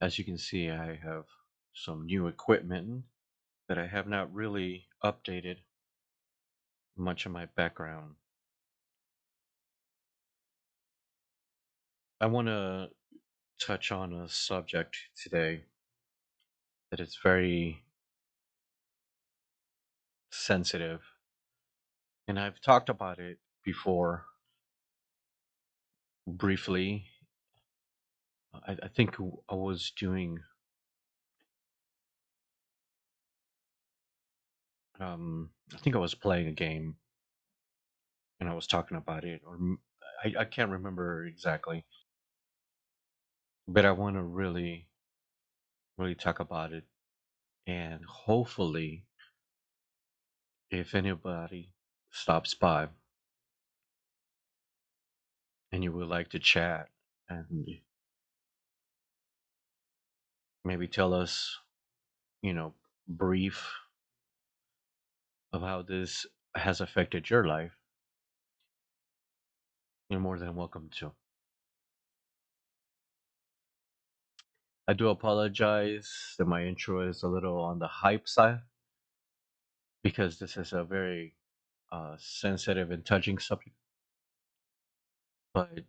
As you can see, I have some new equipment that I have not really updated much of my background. I want to touch on a subject today that is very sensitive, and I've talked about it before briefly. I think I was doing, I think I was playing a game and I was talking about it, or I can't remember exactly, but I want to really talk about it. And hopefully, if anybody stops by and you would like to chat and maybe tell us, you know, brief of how this has affected your life, you're more than welcome to. I do apologize that my intro is a little on the hype side because this is a very sensitive and touching subject. But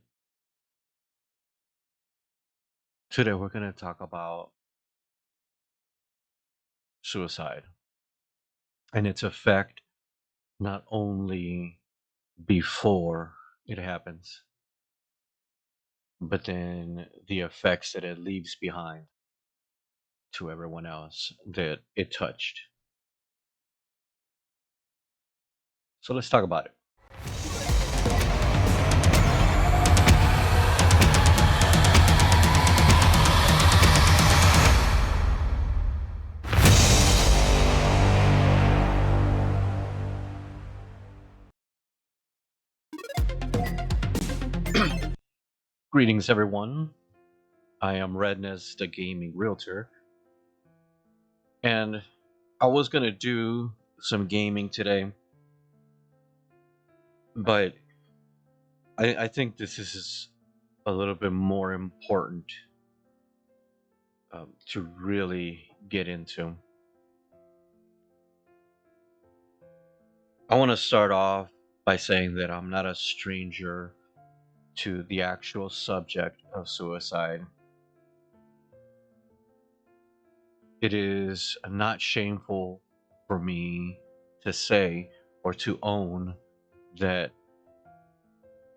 today we're going to talk about suicide and its effect not only before it happens, but then the effects that it leaves behind to everyone else that it touched. So let's talk about it. Greetings, everyone. I am Redness, the gaming realtor, and I was gonna do some gaming today, but I think this is a little bit more important to really get into. I want to start off by saying that I'm not a stranger to the actual subject of suicide. It is not shameful for me to say or to own that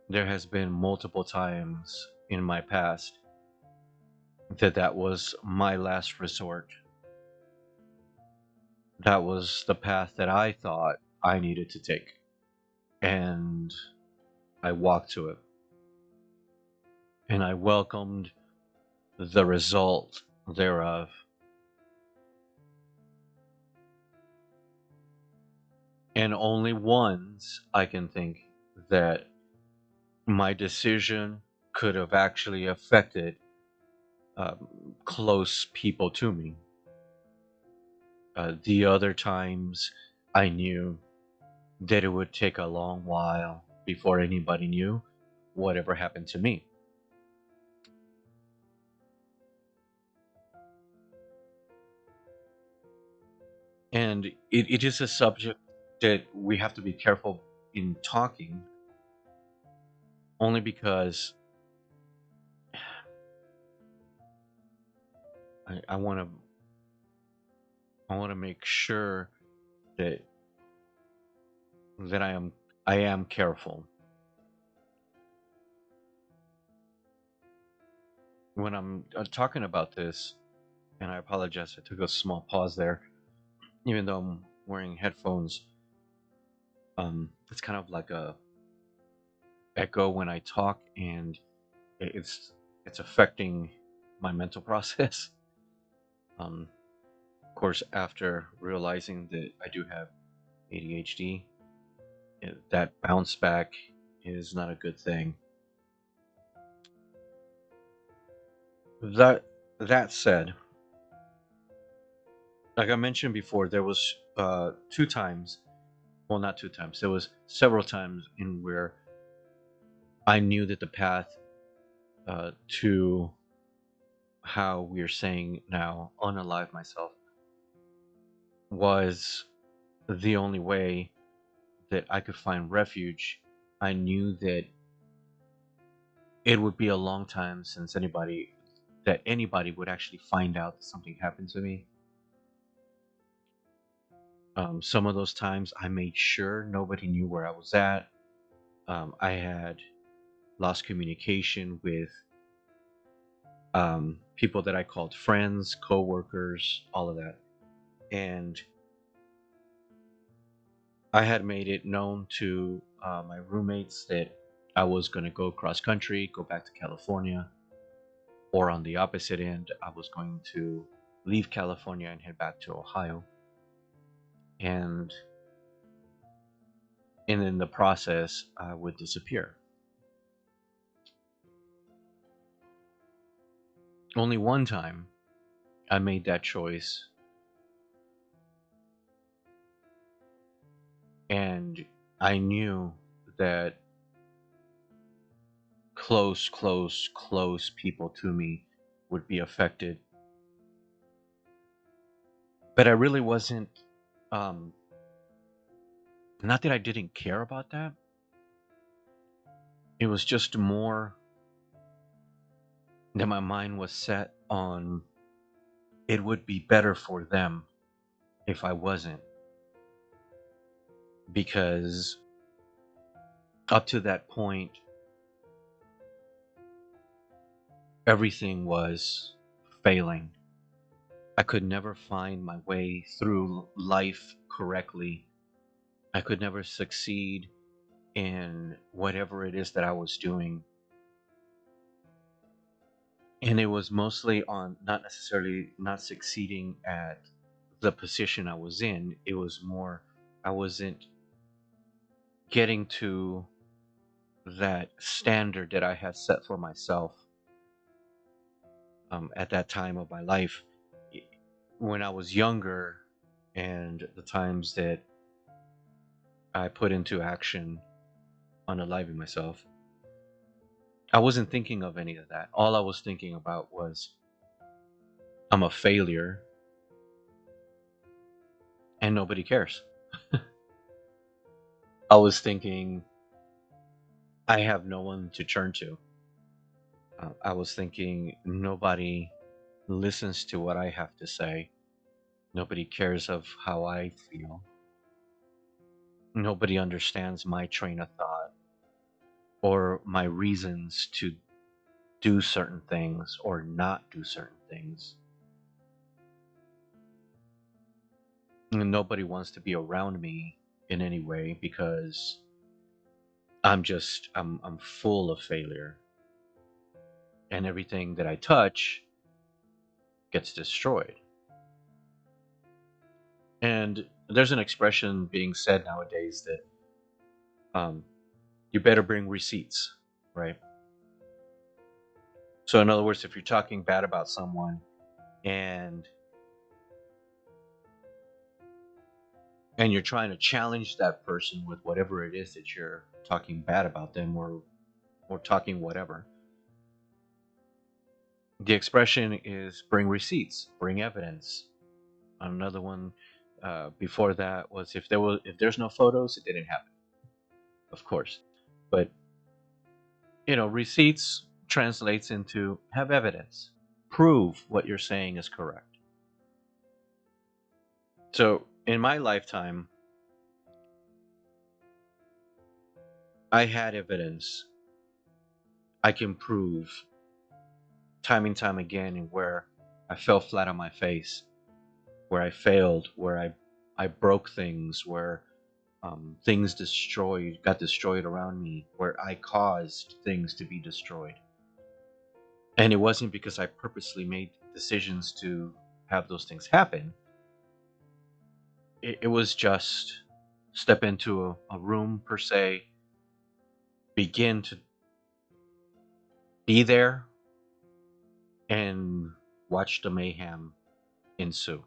there has been multiple times in my past that was my last resort. That was the path that I thought I needed to take, and I walked to it, and I welcomed the result thereof. And only once I can think that my decision could have actually affected close people to me. The other times I knew that it would take a long while before anybody knew whatever happened to me. And it is a subject that we have to be careful in talking, only because I want to make sure that that I am careful when I'm talking about this. And I apologize, I took a small pause there, even though I'm wearing headphones. It's kind of like a echo when I talk, and it's affecting my mental process. Um, of course, after realizing that I do have ADHD, that bounce back is not a good thing. That that said, like I mentioned before, there was two times. Well, not two times. There was several times in where I knew that the path to how we're saying now, unalive myself, was the only way that I could find refuge. I knew that it would be a long time since anybody would actually find out that something happened to me. Some of those times I made sure nobody knew where I was at. I had lost communication with people that I called friends, coworkers, all of that. And I had made it known to my roommates that I was going to go cross country, go back to California, or on the opposite end, I was going to leave California and head back to Ohio. And in the process, I would disappear. Only one time I made that choice, and I knew that close people to me would be affected. But I really wasn't, um, not that I didn't care about that. It was just more that my mind was set on it would be better for them if I wasn't. Because up to that point, everything was failing. I could never find my way through life correctly. I could never succeed in whatever it is that I was doing. And it was mostly on not necessarily not succeeding at the position I was in. It was more, I wasn't getting to that standard that I had set for myself at that time of my life. When I was younger, and the times that I put into action unaliving myself, I wasn't thinking of any of that. All I was thinking about was I'm a failure and nobody cares. I was thinking I have no one to turn to. I was thinking nobody listens to what I have to say. Nobody cares of how I feel. Nobody understands my train of thought or my reasons to do certain things or not do certain things. And nobody wants to be around me in any way because I'm full of failure, and everything that I touch gets destroyed. And there's an expression being said nowadays that um, you better bring receipts, right? So in other words, if you're talking bad about someone and you're trying to challenge that person with whatever it is that you're talking bad about them, or talking whatever, the expression is bring receipts, bring evidence. Another one before that was if there's no photos, it didn't happen, of course. But receipts translates into have evidence, prove what you're saying is correct. So in my lifetime, I had evidence. I can prove time and time again in where I fell flat on my face, where I failed, where I broke things, where things got destroyed around me, where I caused things to be destroyed. And it wasn't because I purposely made decisions to have those things happen. It was just step into a room per se, begin to be there, and watch the mayhem ensue.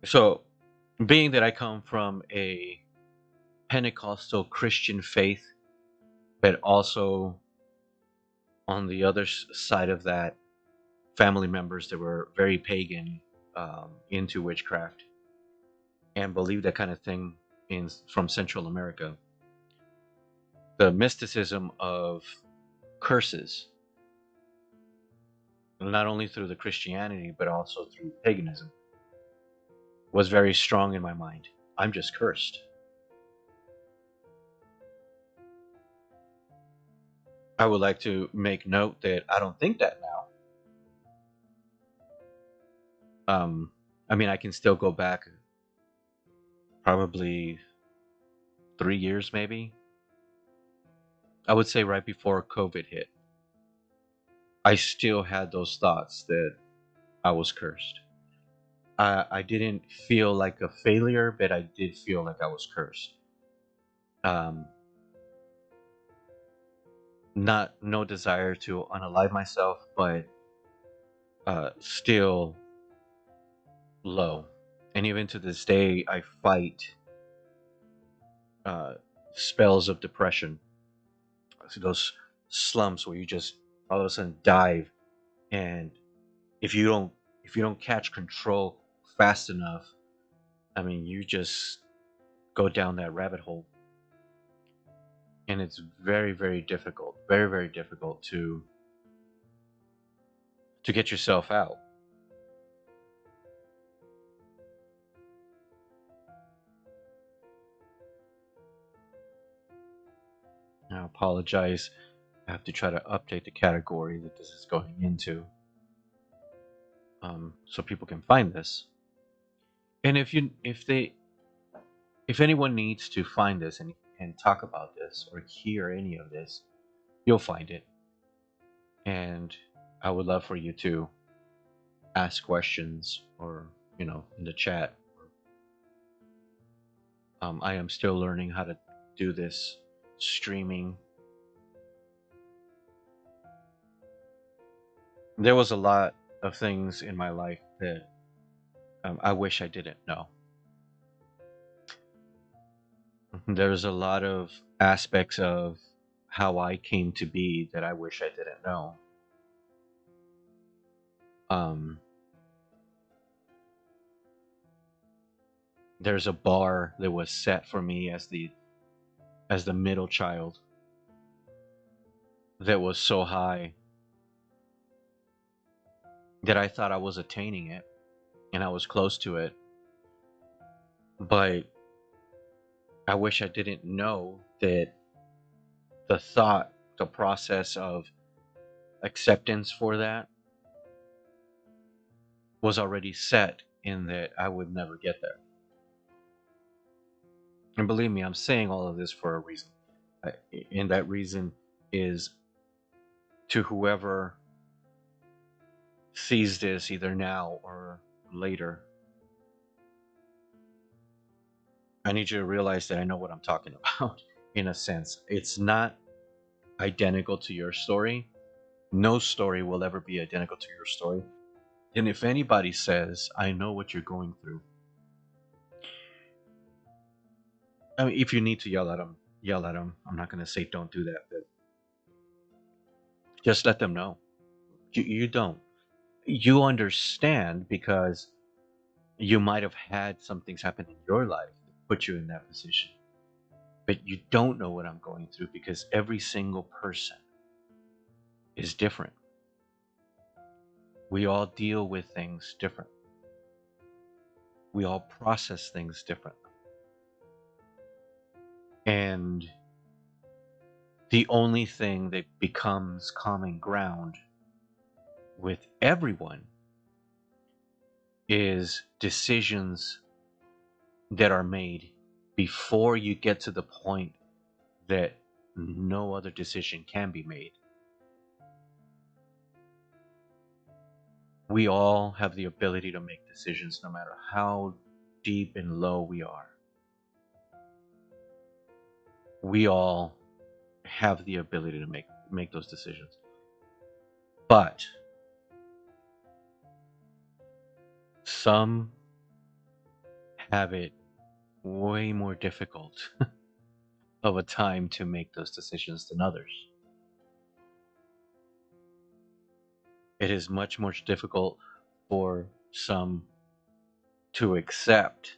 So, being that I come from a Pentecostal Christian faith, but also on the other side of that, family members that were very pagan, into witchcraft, and believed that kind of thing from Central America. The mysticism of curses, not only through the Christianity but also through paganism, was very strong in my mind. I'm just cursed. I would like to make note that I don't think that now. Um, I mean, I can still go back probably 3 years, maybe. I would say right before COVID hit, I still had those thoughts that I was cursed. I didn't feel like a failure, but I did feel like I was cursed. Um, not no desire to unalive myself, but still low. And even to this day, I fight uh, spells of depression. So those slumps where you just all of a sudden dive, and if you don't if you don't catch control fast enough, I mean, you just go down that rabbit hole, and it's very, very difficult, very, very difficult to get yourself out. I apologize. I have to try to update the category that this is going into, so people can find this. And if anyone needs to find this and talk about this or hear any of this, you'll find it. And I would love for you to ask questions, or in the chat. I am still learning how to do this streaming. There was a lot of things in my life that I wish I didn't know. There's a lot of aspects of how I came to be that I wish I didn't know. Um, there's a bar that was set for me as the middle child that was so high that I thought I was attaining it and I was close to it. But I wish I didn't know that the process of acceptance for that was already set in that I would never get there. And believe me, I'm saying all of this for a reason. And that reason is to whoever sees this either now or later. I need you to realize that I know what I'm talking about in a sense. It's not identical to your story. No story will ever be identical to your story. And if anybody says, I know what you're going through, I mean, if you need to yell at them, yell at them. I'm not going to say don't do that, but just let them know. You don't. You understand because you might have had some things happen in your life that put you in that position. But you don't know what I'm going through because every single person is different. We all deal with things different. We all process things different. And the only thing that becomes common ground with everyone is decisions that are made before you get to the point that no other decision can be made. We all have the ability to make decisions no matter how deep and low we are. We all have the ability to make those decisions. But some have it way more difficult of a time to make those decisions than others. it is much more difficult for some to accept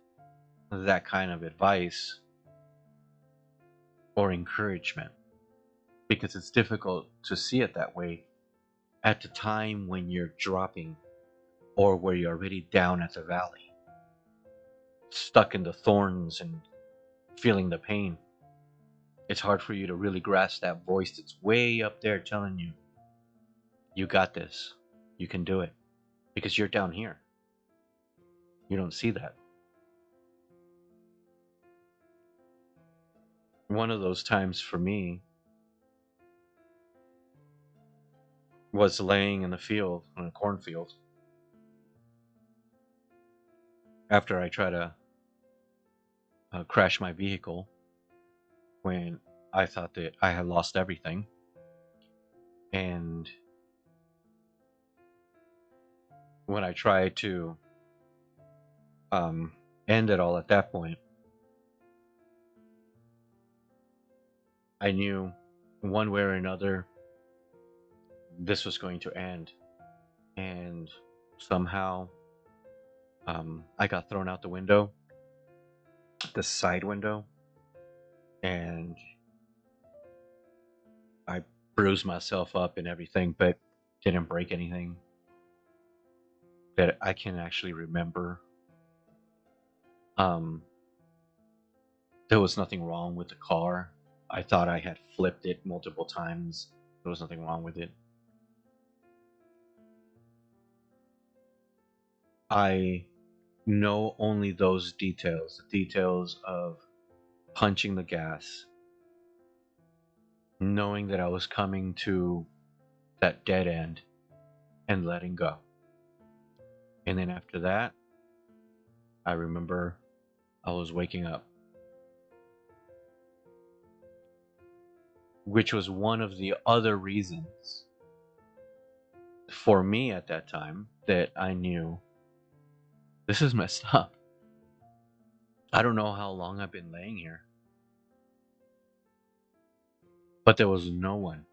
that kind of advice or encouragement, because it's difficult to see it that way at the time when you're dropping, or where you're already down at the valley, stuck in the thorns and feeling the pain. It's hard for you to really grasp that voice that's way up there telling you, you got this, you can do it, because you're down here. You don't see that. One of those times for me was laying in the field, in a cornfield, after I tried to crash my vehicle when I thought that I had lost everything. And when I tried to end it all at that point, I knew one way or another this was going to end. And somehow I got thrown out the window, the side window, and I bruised myself up and everything, but didn't break anything that I can actually remember. Um, there was nothing wrong with the car. I thought I had flipped it multiple times. There was nothing wrong with it. I know only those details, the details of punching the gas, knowing that I was coming to that dead end, and letting go. And then after that, I remember I was waking up, which was one of the other reasons for me at that time that I knew this is messed up. I don't know how long I've been laying here, but there was no one.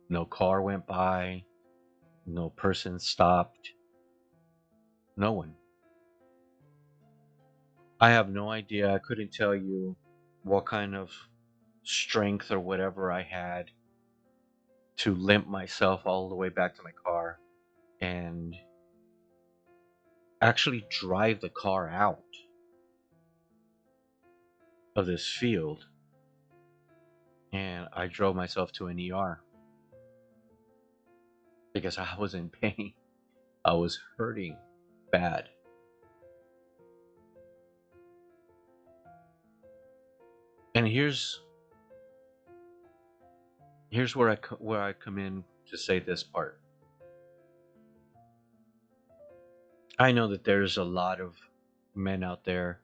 No car went by, no person stopped, no one. I have no idea. I couldn't tell you what kind of strength or whatever I had to limp myself all the way back to my car and actually drive the car out of this field. And I drove myself to an ER because I was in pain. I was hurting bad. And here's where I come in to say this part. I know that there's a lot of men out there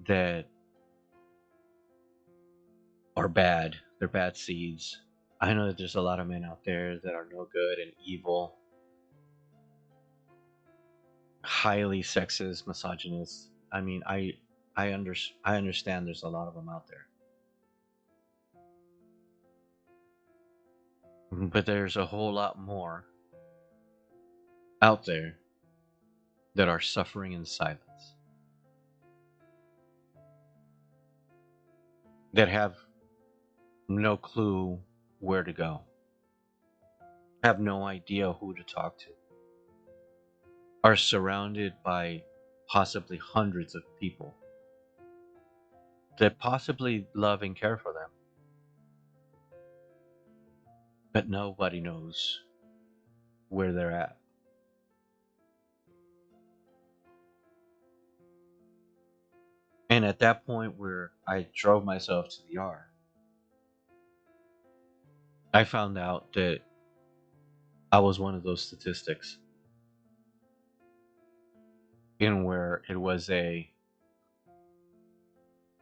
that are bad. They're bad seeds. I know that there's a lot of men out there that are no good and evil, highly sexist, misogynist. I mean, I understand there's a lot of them out there. But there's a whole lot more out there that are suffering in silence, that have no clue where to go, have no idea who to talk to, are surrounded by possibly hundreds of people that possibly love and care for them, but nobody knows where they're at. And at that point where I drove myself to the ER, I found out that I was one of those statistics in where it was a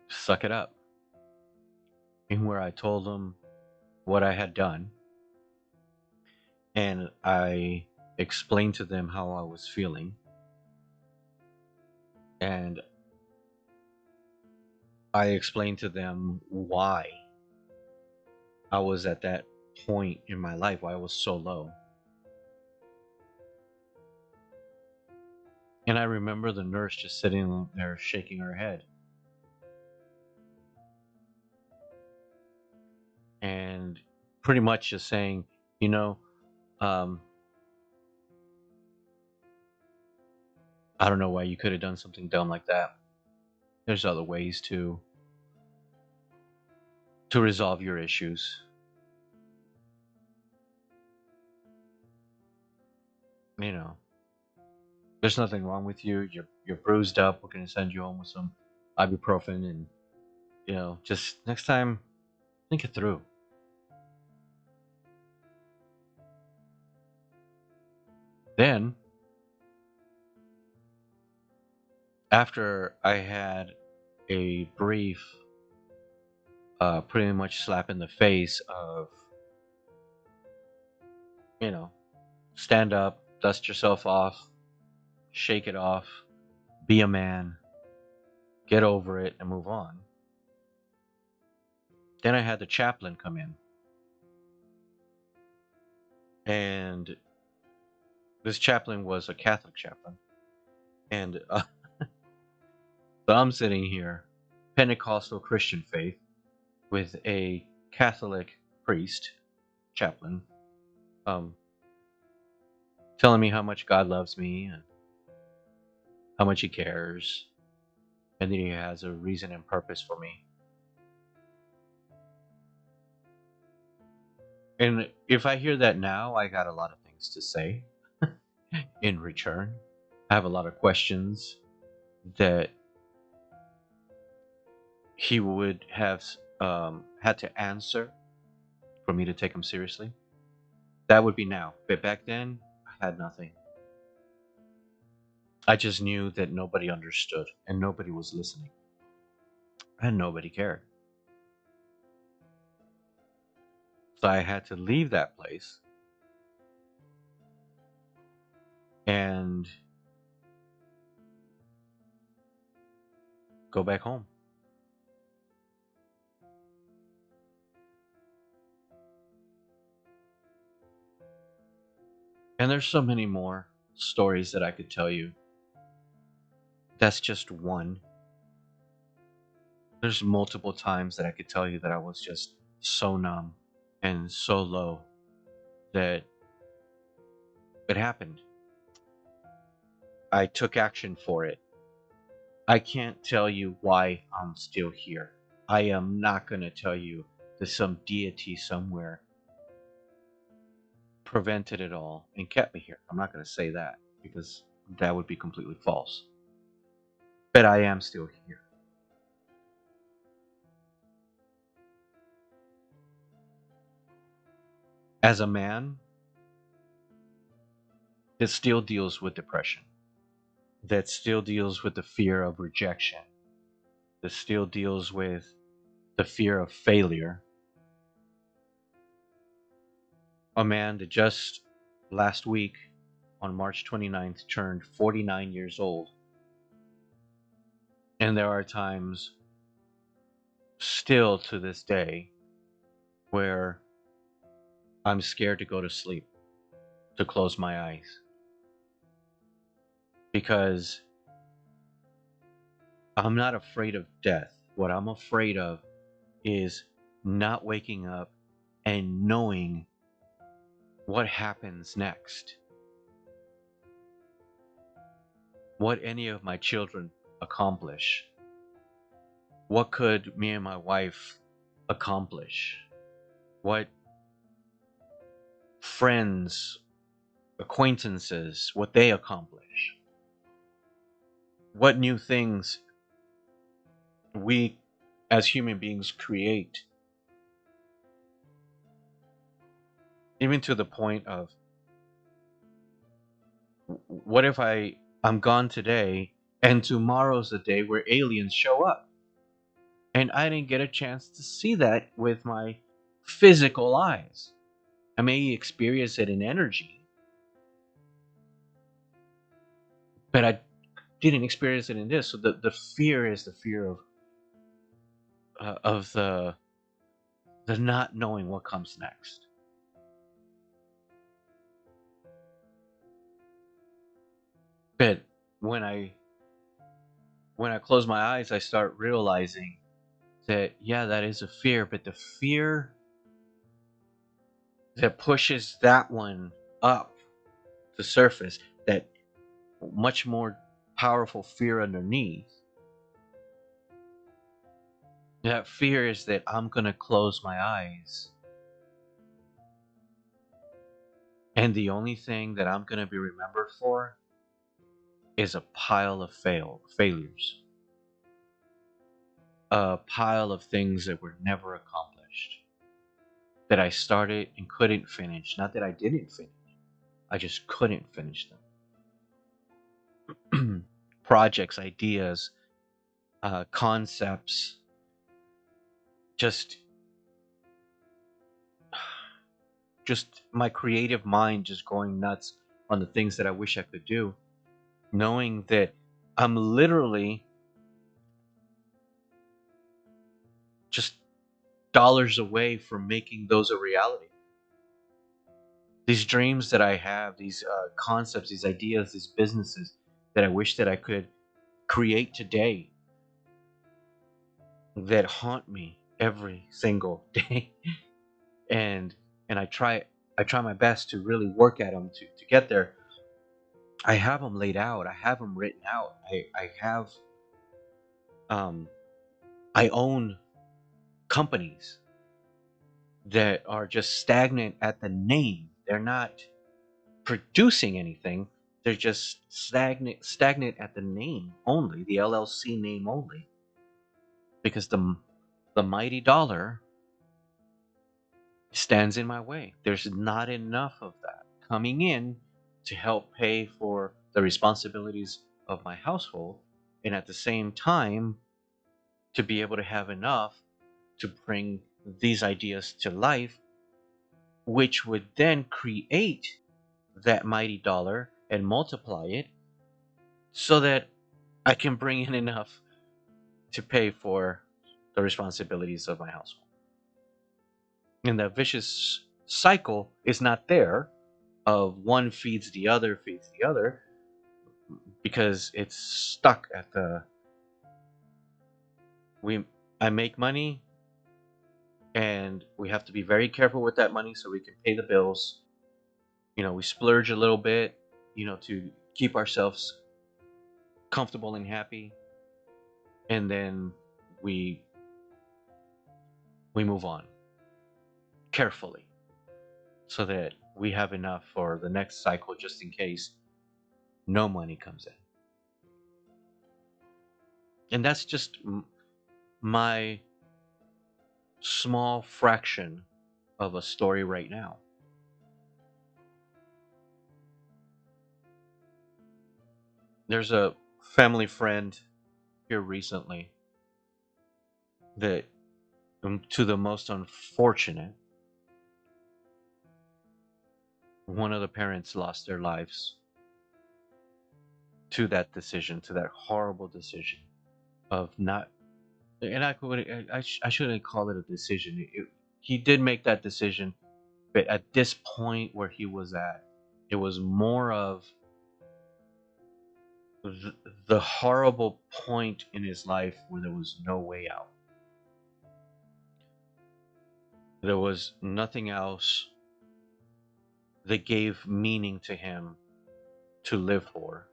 suck it up, in where I told them what I had done, and I explained to them how I was feeling, and I explained to them why I was at that point in my life, why I was so low. And I remember the nurse just sitting there shaking her head. And pretty much just saying, you know, um, I don't know why you could have done something dumb like that. There's other ways to resolve your issues. You know, there's nothing wrong with you. You're bruised up. We're gonna send you home with some ibuprofen, and just next time, think it through. Then, after I had a brief, pretty much slap in the face of, you know, stand up, dust yourself off, shake it off, be a man, get over it, and move on. Then I had the chaplain come in, and this chaplain was a Catholic chaplain, and so I'm sitting here, Pentecostal Christian faith, with a Catholic priest, chaplain, um, telling me how much God loves me and how much He cares, and that He has a reason and purpose for me. And if I hear that now, I got a lot of things to say in return. I have a lot of questions that he would have had to answer for me to take him seriously. That would be now. But back then, I had nothing. I just knew that nobody understood and nobody was listening and nobody cared. So I had to leave that place and go back home. And there's so many more stories that I could tell you. That's just one. There's multiple times that I could tell you that I was just so numb and so low that it happened. I took action for it. I can't tell you why I'm still here. I am not going to tell you that some deity somewhere prevented it all and kept me here. I'm not going to say that because that would be completely false. But I am still here. As a man that still deals with depression, that still deals with the fear of rejection, that still deals with the fear of failure, a man that just last week on March 29th turned 49 years old. And there are times still to this day where I'm scared to go to sleep, to close my eyes, because I'm not afraid of death. What I'm afraid of is not waking up and knowing what happens next, what any of my children accomplish, what could me and my wife accomplish, what friends, acquaintances, what they accomplish, what new things we as human beings create, even to the point of what if I'm gone today and tomorrow's the day where aliens show up and I didn't get a chance to see that with my physical eyes. I may experience it in energy, but I didn't experience it in this. So the fear is the fear of the not knowing what comes next. But when I close my eyes, I start realizing that, yeah, that is a fear, but the fear that pushes that one up the surface, that much more powerful fear underneath, that fear is that I'm going to close my eyes. And the only thing that I'm going to be remembered for is a pile of failures, a pile of things that were never accomplished, that I started and couldn't finish. Not that I didn't finish, I just couldn't finish them. Projects, ideas, concepts, just just my creative mind just going nuts on the things that I wish I could do, knowing that I'm literally just dollars away from making those a reality. These dreams that I have, these concepts, these ideas, these businesses that I wish that I could create today, that haunt me every single day. and and I try my best to really work at them to get there. I have them laid out, I have them written out, I have um I own companies that are just stagnant at the name. They're not producing anything. They're just stagnant at the name only, the LLC name only, because the mighty dollar stands in my way. There's not enough of that coming in to help pay for the responsibilities of my household, and at the same time to be able to have enough to bring these ideas to life, which would then create that mighty dollar and multiply it so that I can bring in enough to pay for the responsibilities of my household. And the vicious cycle is not there of one feeds the other, because it's stuck at the we I make money and we have to be very careful with that money so we can pay the bills. We splurge a little bit, to keep ourselves comfortable and happy, and then we we move on carefully so that we have enough for the next cycle just in case no money comes in. And that's just my small fraction of a story right now. There's a family friend here recently that, to the most unfortunate, one of the parents lost their lives to that decision, to that horrible decision of not. And I shouldn't call it a decision. He did make that decision, but at this point where he was at, it was more of the, the horrible point in his life where there was no way out. There was nothing else that gave meaning to him to live for.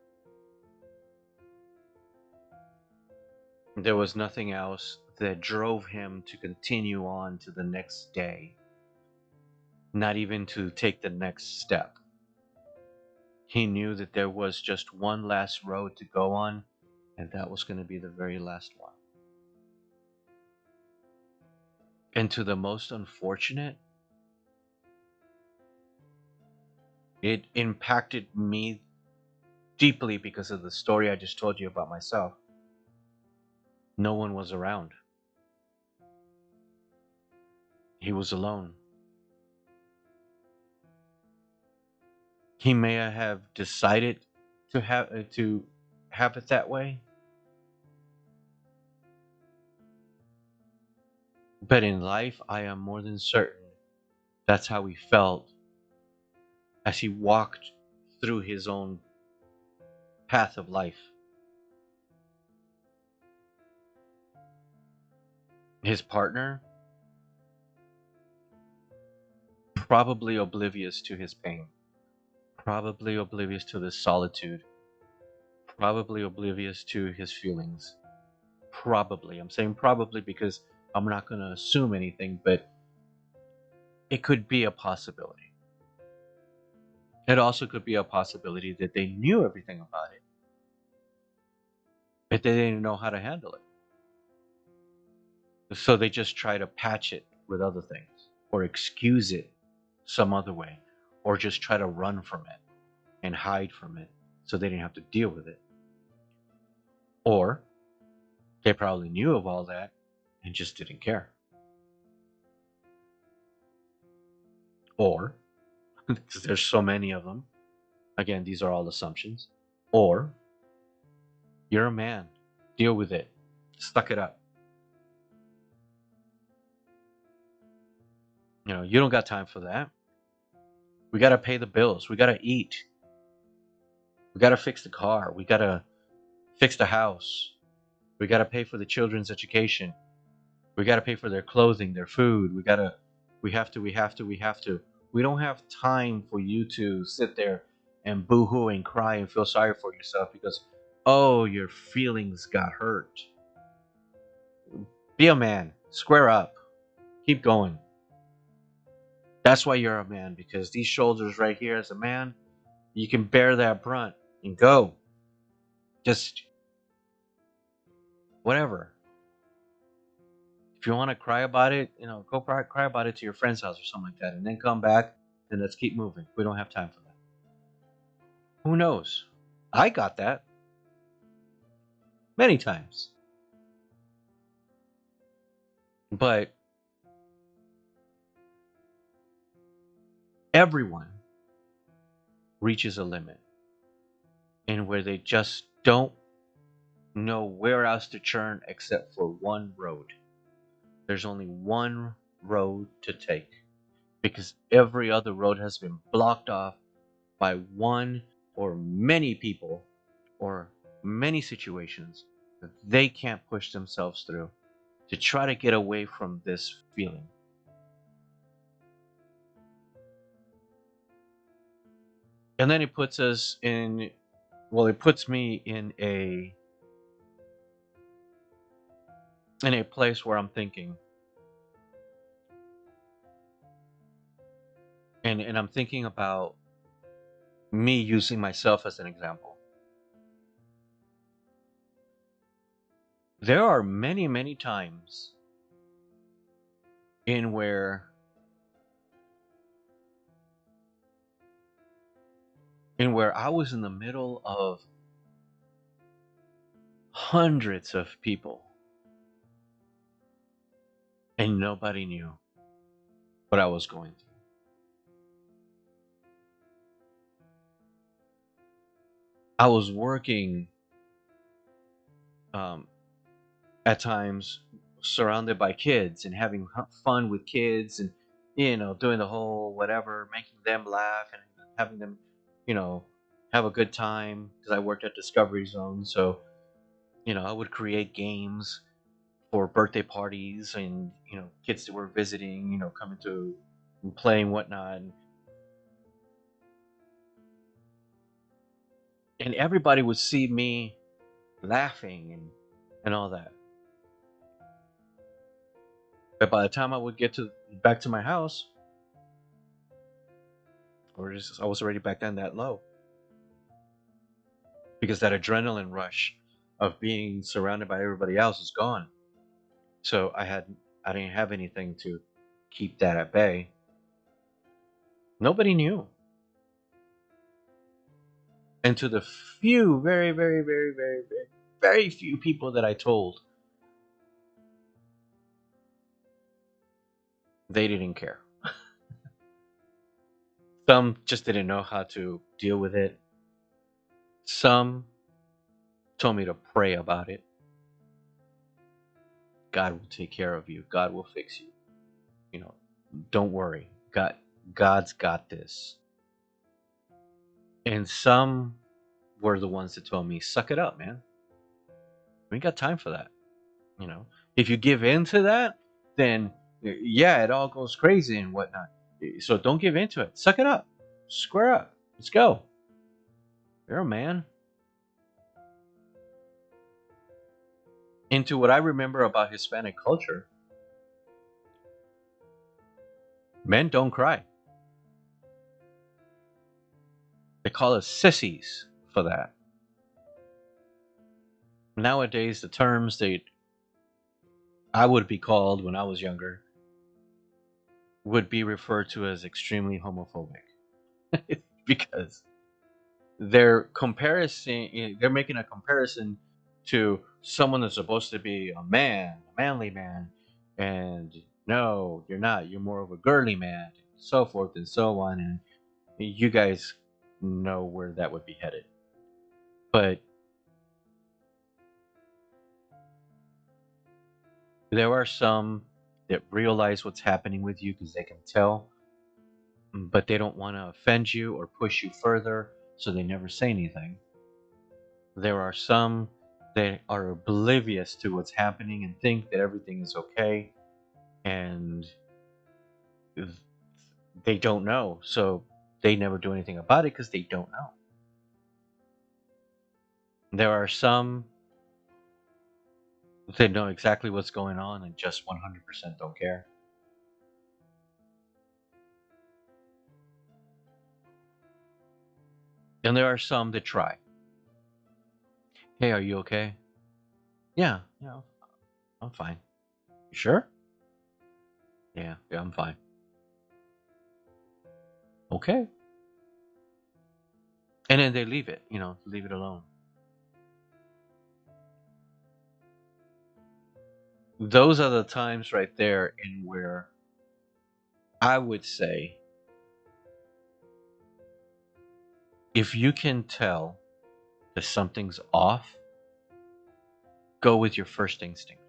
There was nothing else that drove him to continue on to the next day, not even to take the next step. He knew that there was just one last road to go on, and that was going to be the very last one. And to the most unfortunate, it impacted me deeply because of the story I just told you about myself. No one was around. He was alone. He may have decided to have it that way, but in life, I am more than certain that's how he felt as he walked through his own path of life. His partner, probably oblivious to his pain, probably oblivious to the solitude, probably oblivious to his feelings. Probably. I'm saying probably because I'm not going to assume anything, but it could be a possibility. It also could be a possibility that they knew everything about it, but they didn't know how to handle it. So they just try to patch it with other things or excuse it some other way or just try to run from it and hide from it so they didn't have to deal with it. Or they probably knew of all that and just didn't care. Or, because there's so many of them, again, these are all assumptions. Or you're a man, deal with it, suck it up. You don't got time for that. We got to pay the bills. We got to eat. We got to fix the car. We got to fix the house. We got to pay for the children's education. We got to pay for their clothing, their food. We have to. We don't have time for you to sit there and boo-hoo and cry and feel sorry for yourself because, oh, your feelings got hurt. Be a man. Square up. Keep going. That's why you're a man, because these shoulders right here, as a man, you can bear that brunt and go. Just whatever. If you want to cry about it, go cry about it to your friend's house or something like that, and then come back and let's keep moving. We don't have time for that. Who knows? I got that many times. But everyone reaches a limit in where they just don't know where else to turn except for one road. There's only one road to take because every other road has been blocked off by one or many people or many situations that they can't push themselves through to try to get away from this feeling. And then it puts us in, well, it puts me in a place where I'm thinking, and I'm thinking about me using myself as an example. There are many, many times in where I was in the middle of hundreds of people and nobody knew what I was going through. I was working um, at times surrounded by kids and having fun with kids and doing the whole whatever, making them laugh and having them you know have a good time because I worked at Discovery Zone. So I would create games for birthday parties and kids that were visiting, coming to and playing whatnot, and everybody would see me laughing and all that. But by the time I would get to back to my house, I was already back down that low because that adrenaline rush of being surrounded by everybody else is gone. So I didn't have anything to keep that at bay. Nobody knew. And to the few, very, very, very, very, very, very few people that I told, they didn't care. Some just didn't know how to deal with it. Some told me to pray about it. God will take care of you. God will fix you. You know, don't worry. God's got this. And some were the ones that told me, suck it up, man. We ain't got time for that. You know, if you give in to that, then yeah, it all goes crazy and whatnot. So don't give into it. Suck it up. Square up. Let's go. You're a man. Into what I remember about Hispanic culture, men don't cry. They call us sissies for that. Nowadays, the terms that I would be called when I was younger would be referred to as extremely homophobic because they're making a comparison to someone that's supposed to be a man, a manly man, and no, you're not. You're more of a girly man, so forth and so on. And you guys know where that would be headed. But there are some that realize what's happening with you because they can tell, but they don't want to offend you or push you further, so they never say anything. There are some that are oblivious to what's happening and think that everything is okay, and they don't know, so they never do anything about it because they don't know. There are some that know exactly what's going on and just 100% don't care. And there are some that try. Hey, are you okay? Yeah, yeah, I'm fine. You sure? Yeah, yeah, I'm fine. Okay. And then they leave it, leave it alone. Those are the times right there in where I would say if you can tell that something's off, go with your first instinct.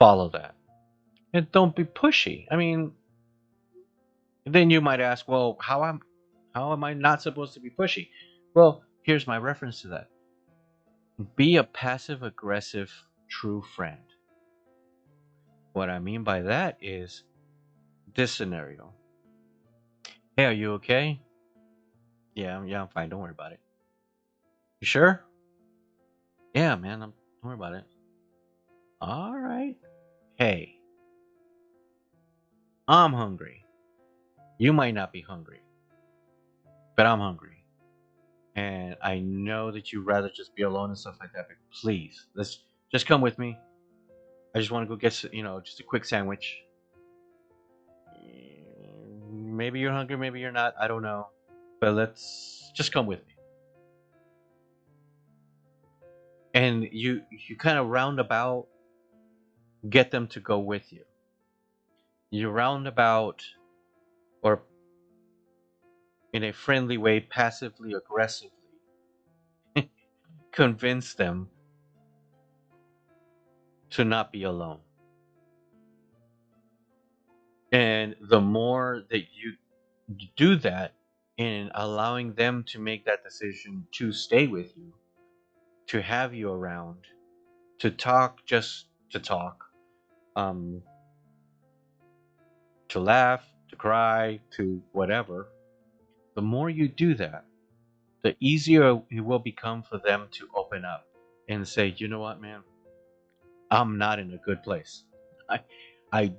Follow that. And don't be pushy. I mean, then you might ask, well, how am I not supposed to be pushy? Well, here's my reference to that. Be a passive aggressive true friend. What I mean by that is this scenario. Hey, are you okay? Yeah, yeah, I'm fine. Don't worry about it. You sure? Yeah, man, don't worry about it. All right. Hey, I'm hungry. You might not be hungry, but I'm hungry. And I know that you'd rather just be alone and stuff like that, but please, let's just come with me. I just want to go get, just a quick sandwich. Maybe you're hungry, maybe you're not. I don't know. But let's just come with me. And you kind of roundabout get them to go with you. You roundabout or in a friendly way, passively aggressively convince them to not be alone. And the more that you do that in allowing them to make that decision to stay with you, to have you around, to talk just to talk, um, to laugh, to cry, to whatever, the more you do that, the easier it will become for them to open up and say, you know what, man, I'm not in a good place. I, I,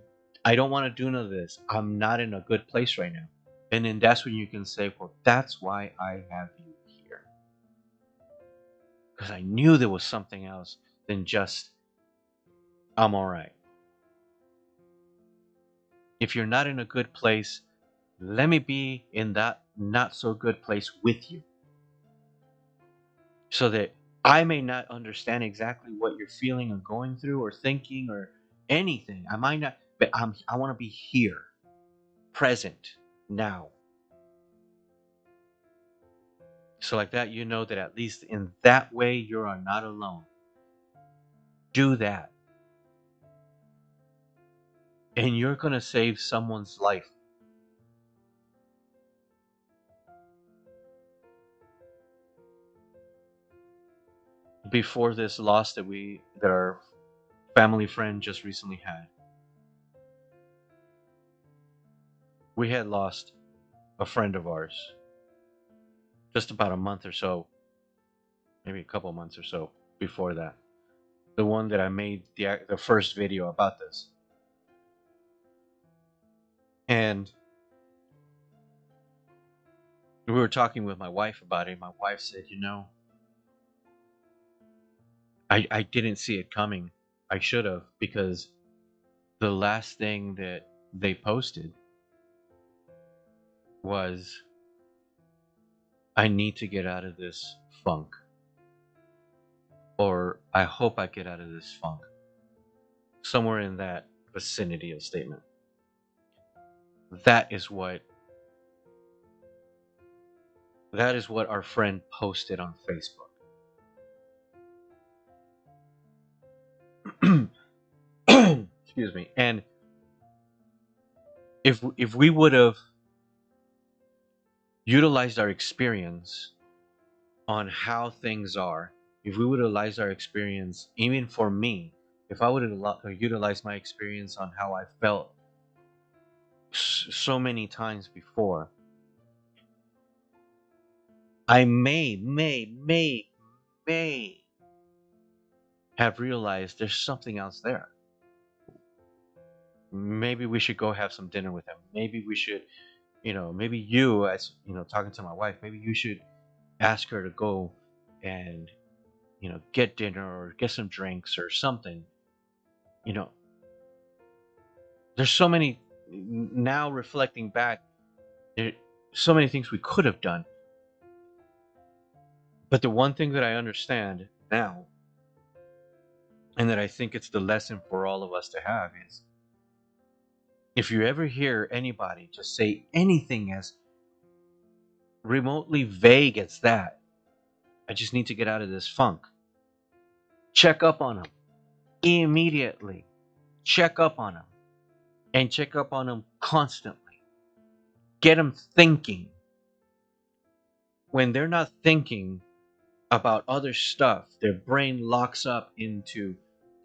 I don't want to do none of this. I'm not in a good place right now. And then that's when you can say, well, that's why I have you here. Because I knew there was something else than just, I'm all right. If you're not in a good place, let me be in that not so good place with you. So that I may not understand exactly what you're feeling or going through or thinking or anything. I might not, but I want to be here, present, now. So like that, you know that at least in that way you are not alone. Do that. And you're going to save someone's life. before this loss that our family friend just recently had, we had lost a friend of ours just about a month or so, maybe a couple months or so before that. The one that I made the first video about this, and we were talking with my wife about it. My wife said, I didn't see it coming. I should have, because the last thing that they posted was, I need to get out of this funk, or I hope I get out of this funk. Somewhere in that vicinity of statement. That is what that is what our friend posted on Facebook. Excuse me. And if we would have utilized our experience on how things are, if we would have utilized our experience, even for me, if I would have utilized my experience on how I felt so many times before, I may have realized there's something else there. Maybe we should go have some dinner with him. Maybe we should, maybe you, as talking to my wife, maybe you should ask her to go and, get dinner or get some drinks or something. You know, there's so many, now reflecting back, there, so many things we could have done. But the one thing that I understand now, and that I think it's the lesson for all of us to have, is if you ever hear anybody just say anything as remotely vague as that, I just need to get out of this funk. Check up on them immediately. Check up on them, and check up on them constantly. Get them thinking. When they're not thinking about other stuff, their brain locks up into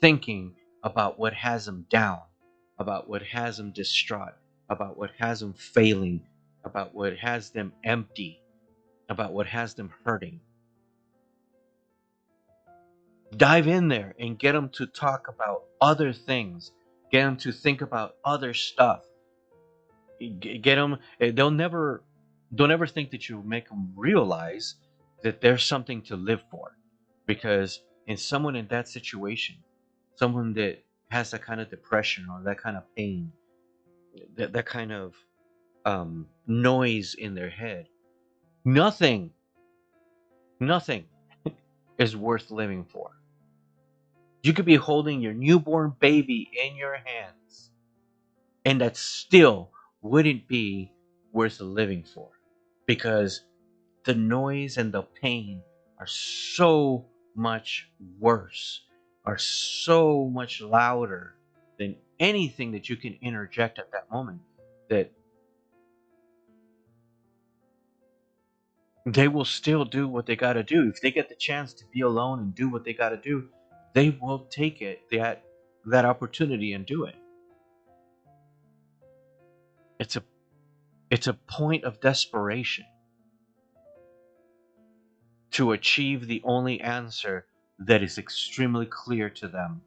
thinking about what has them down, about what has them distraught, about what has them failing, about what has them empty, about what has them hurting. Dive in there and get them to talk about other things. Get them to think about other stuff. Get them. Don't ever think that you make them realize that there's something to live for, because in someone in that situation, someone that has that kind of depression or that kind of pain, that kind of noise in their head, nothing, nothing is worth living for. You could be holding your newborn baby in your hands, and that still wouldn't be worth living for, because the noise and the pain are so much worse, are so much louder than anything that you can interject at that moment, that they will still do what they got to do. If they get the chance to be alone and do what they got to do, they will take that opportunity and do it. It's a it's a point of desperation to achieve the only answer that is extremely clear to them.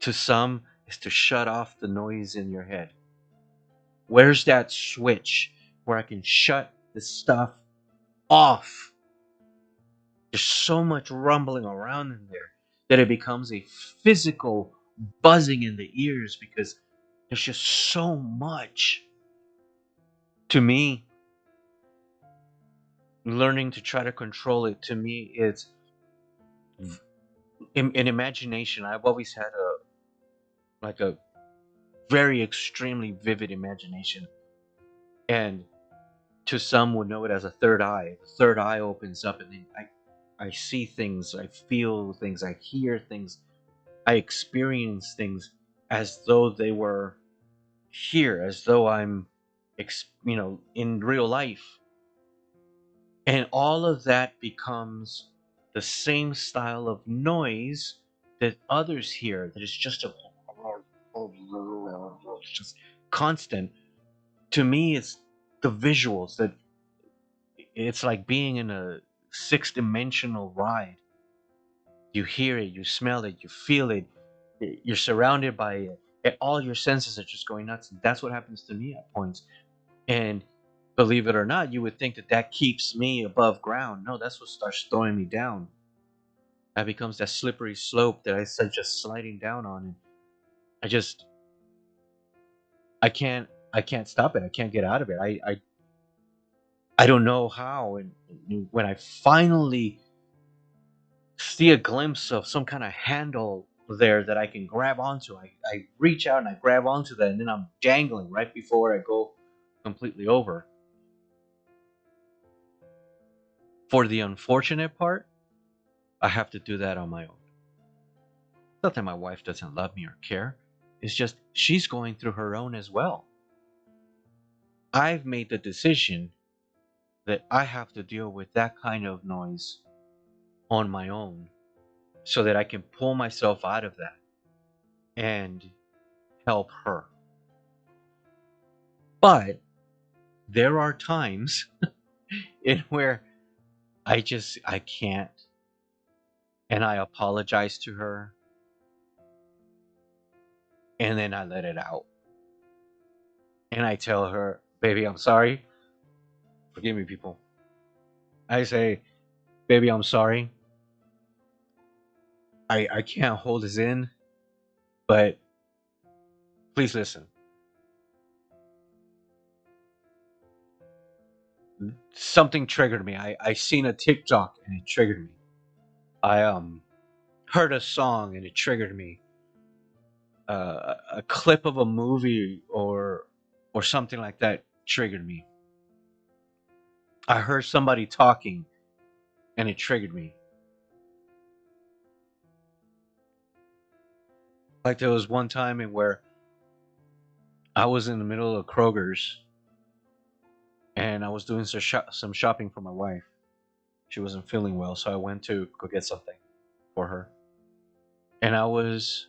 To some, is to shut off the noise in your head. Where's that switch where I can shut the stuff off? There's so much rumbling around in there that it becomes a physical buzzing in the ears, because there's just so much. To me, learning to try to control it, to me, it's in imagination. I've always had a very extremely vivid imagination, and to some would know it as a third eye. The third eye opens up, and then I see things, I feel things, I hear things, I experience things as though they were here, as though I'm in real life. And all of that becomes the same style of noise that others hear, that is just just constant. To me, it's the visuals that it's like being in a six-dimensional ride. You hear it, you smell it, you feel it, you're surrounded by it, and all your senses are just going nuts. And that's what happens to me at points. And believe it or not, you would think that that keeps me above ground. No, that's what starts throwing me down. That becomes that slippery slope that I start just sliding down on. And I just, I can't stop it. I can't get out of it. I don't know how. And when I finally see a glimpse of some kind of handle there that I can grab onto, I reach out and I grab onto that, and then I'm dangling right before I go completely over. For the unfortunate part, I have to do that on my own. Not that my wife doesn't love me or care. It's just she's going through her own as well. I've made the decision that I have to deal with that kind of noise on my own so that I can pull myself out of that and help her. But there are times in where I can't, and I apologize to her, and then I let it out. And I tell her, "Baby, I'm sorry. Forgive me, people." I say, "Baby, I'm sorry. I can't hold this in, but please listen." Something triggered me. I seen a TikTok and it triggered me. I heard a song and it triggered me. A clip of a movie or something like that triggered me. I heard somebody talking and it triggered me. Like there was one time in where I was in the middle of Kroger's and I was doing some shopping for my wife. She wasn't feeling well, so I went to go get something for her. And I was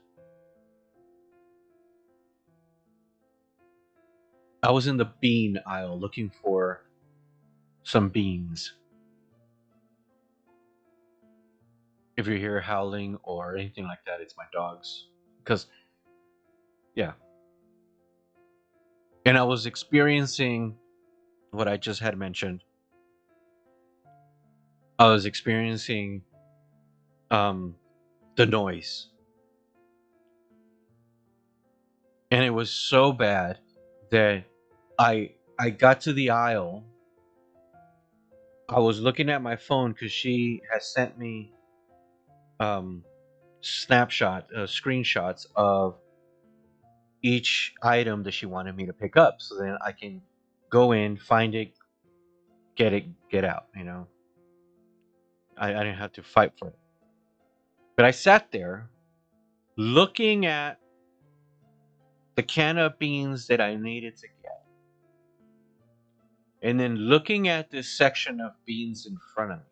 in the bean aisle looking for some beans. If you hear howling or anything like that, it's my dogs. Because yeah, and I was experiencing what I just had mentioned. I was experiencing um the noise, and it was so bad that I got to the aisle. I was looking at my phone because she has sent me um screenshots of each item that she wanted me to pick up, so then I can go in, find it, get out. I didn't have to fight for it. But I sat there looking at the can of beans that I needed to get, and then looking at this section of beans in front of me.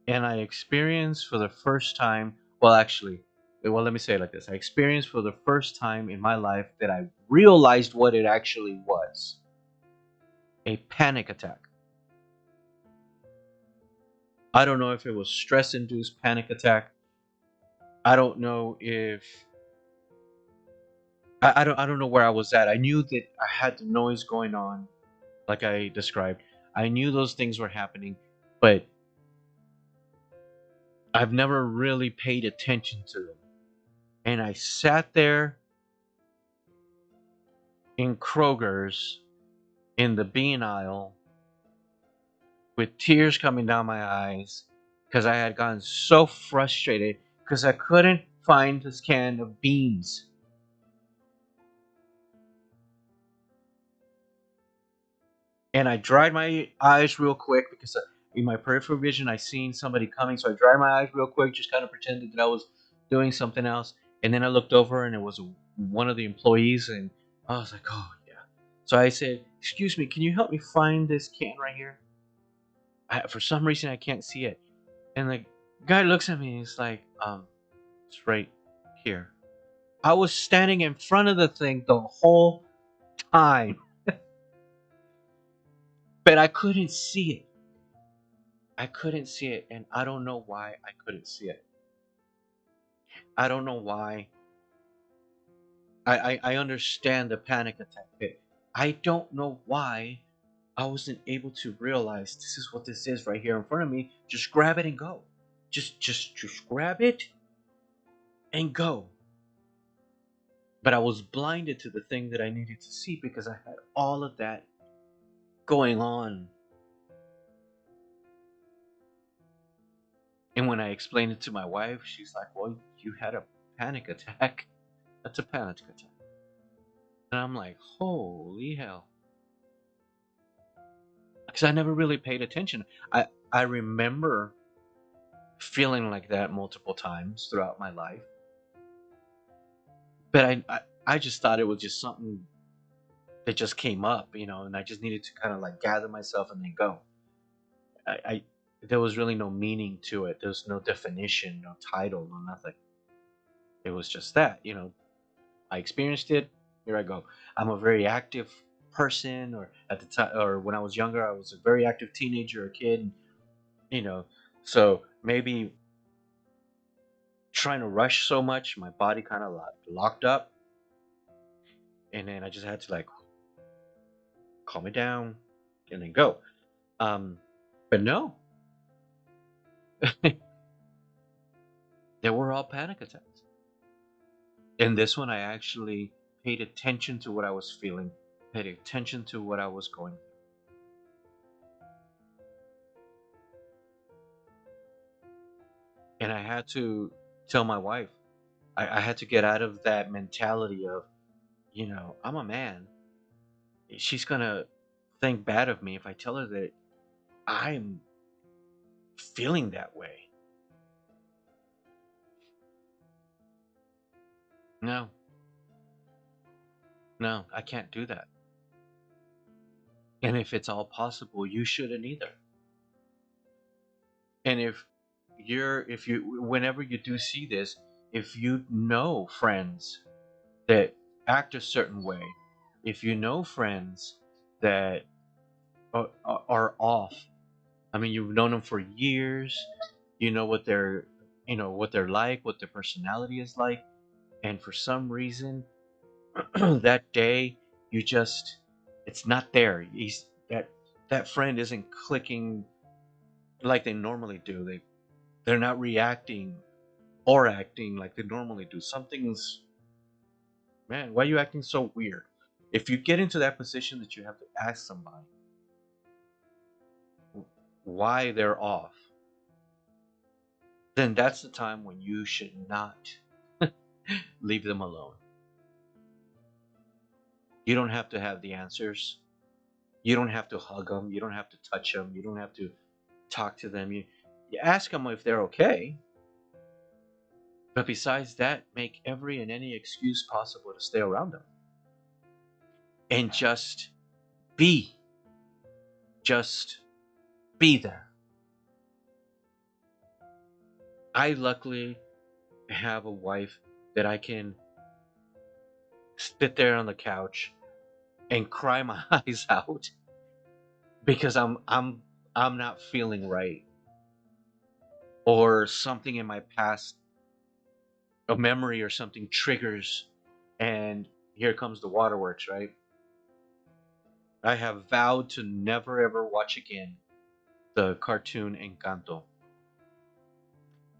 And I experienced for the first time, let me say it like this. I experienced for the first time in my life that I realized what it actually was: a panic attack. I don't know if it was stress induced panic attack. I don't know if I don't know where I was at. I knew that I had the noise going on like I described. I knew those things were happening, but I've never really paid attention to them. And I sat there in Kroger's in the bean aisle with tears coming down my eyes because I had gotten so frustrated because I couldn't find this can of beans. And I dried my eyes real quick because in my peripheral vision I seen somebody coming, so I dried my eyes real quick, just kind of pretended that I was doing something else, and then I looked over and it was one of the employees, and I was like, oh yeah. So I said, excuse me, can you help me find this can right here? For some reason, I can't see it. And the guy looks at me and he's like, it's right here. I was standing in front of the thing the whole time, but I couldn't see it. I couldn't see it, and I don't know why I couldn't see it. I don't know why. I understand the panic attack bit. I don't know why I wasn't able to realize this is what this is right here in front of me. Just grab it and go. Just grab it and go. But I was blinded to the thing that I needed to see because I had all of that going on. And when I explained it to my wife, she's like, "Well, you had a panic attack. That's a panic attack." And I'm like, "Holy hell." Because I never really paid attention. I remember feeling like that multiple times throughout my life, but I just thought it was just something that just came up, and I just needed to kind of like gather myself and then go. I there was really no meaning to it. There was no definition, no title, no nothing. It was just that. I experienced it. Here I go. I'm a very active person, or at the time, or when I was younger, I was a very active teenager or kid. You know, so maybe trying to rush so much, my body kind of like locked up, and then I just had to like calm it down and then go. Um, but no, they were all panic attacks. In this one, I actually paid attention to what I was feeling, paid attention to what I was going through. And I had to tell my wife, I had to get out of that mentality of, I'm a man. She's going to think bad of me if I tell her that I'm feeling that way. No, no, I can't do that. And if it's all possible, you shouldn't either. And whenever you do see this, if you know friends that act a certain way, if you know friends that are off, I mean, you've known them for years, you know what they're like, what their personality is like, and for some reason, that day, you just, it's not there. That friend isn't clicking like they normally do. They're not reacting or acting like they normally do. Something's, man, why are you acting so weird? If you get into that position that you have to ask somebody why they're off, then that's the time when you should not leave them alone. You don't have to have the answers. You don't have to hug them. You don't have to touch them. You don't have to talk to them. You ask them if they're okay. But besides that, make every and any excuse possible to stay around them. And be. Just be there. I luckily have a wife that I can sit there on the couch and cry my eyes out because I'm not feeling right, or something in my past, a memory or something triggers, and here comes the waterworks, right? I have vowed to never ever watch again the cartoon Encanto.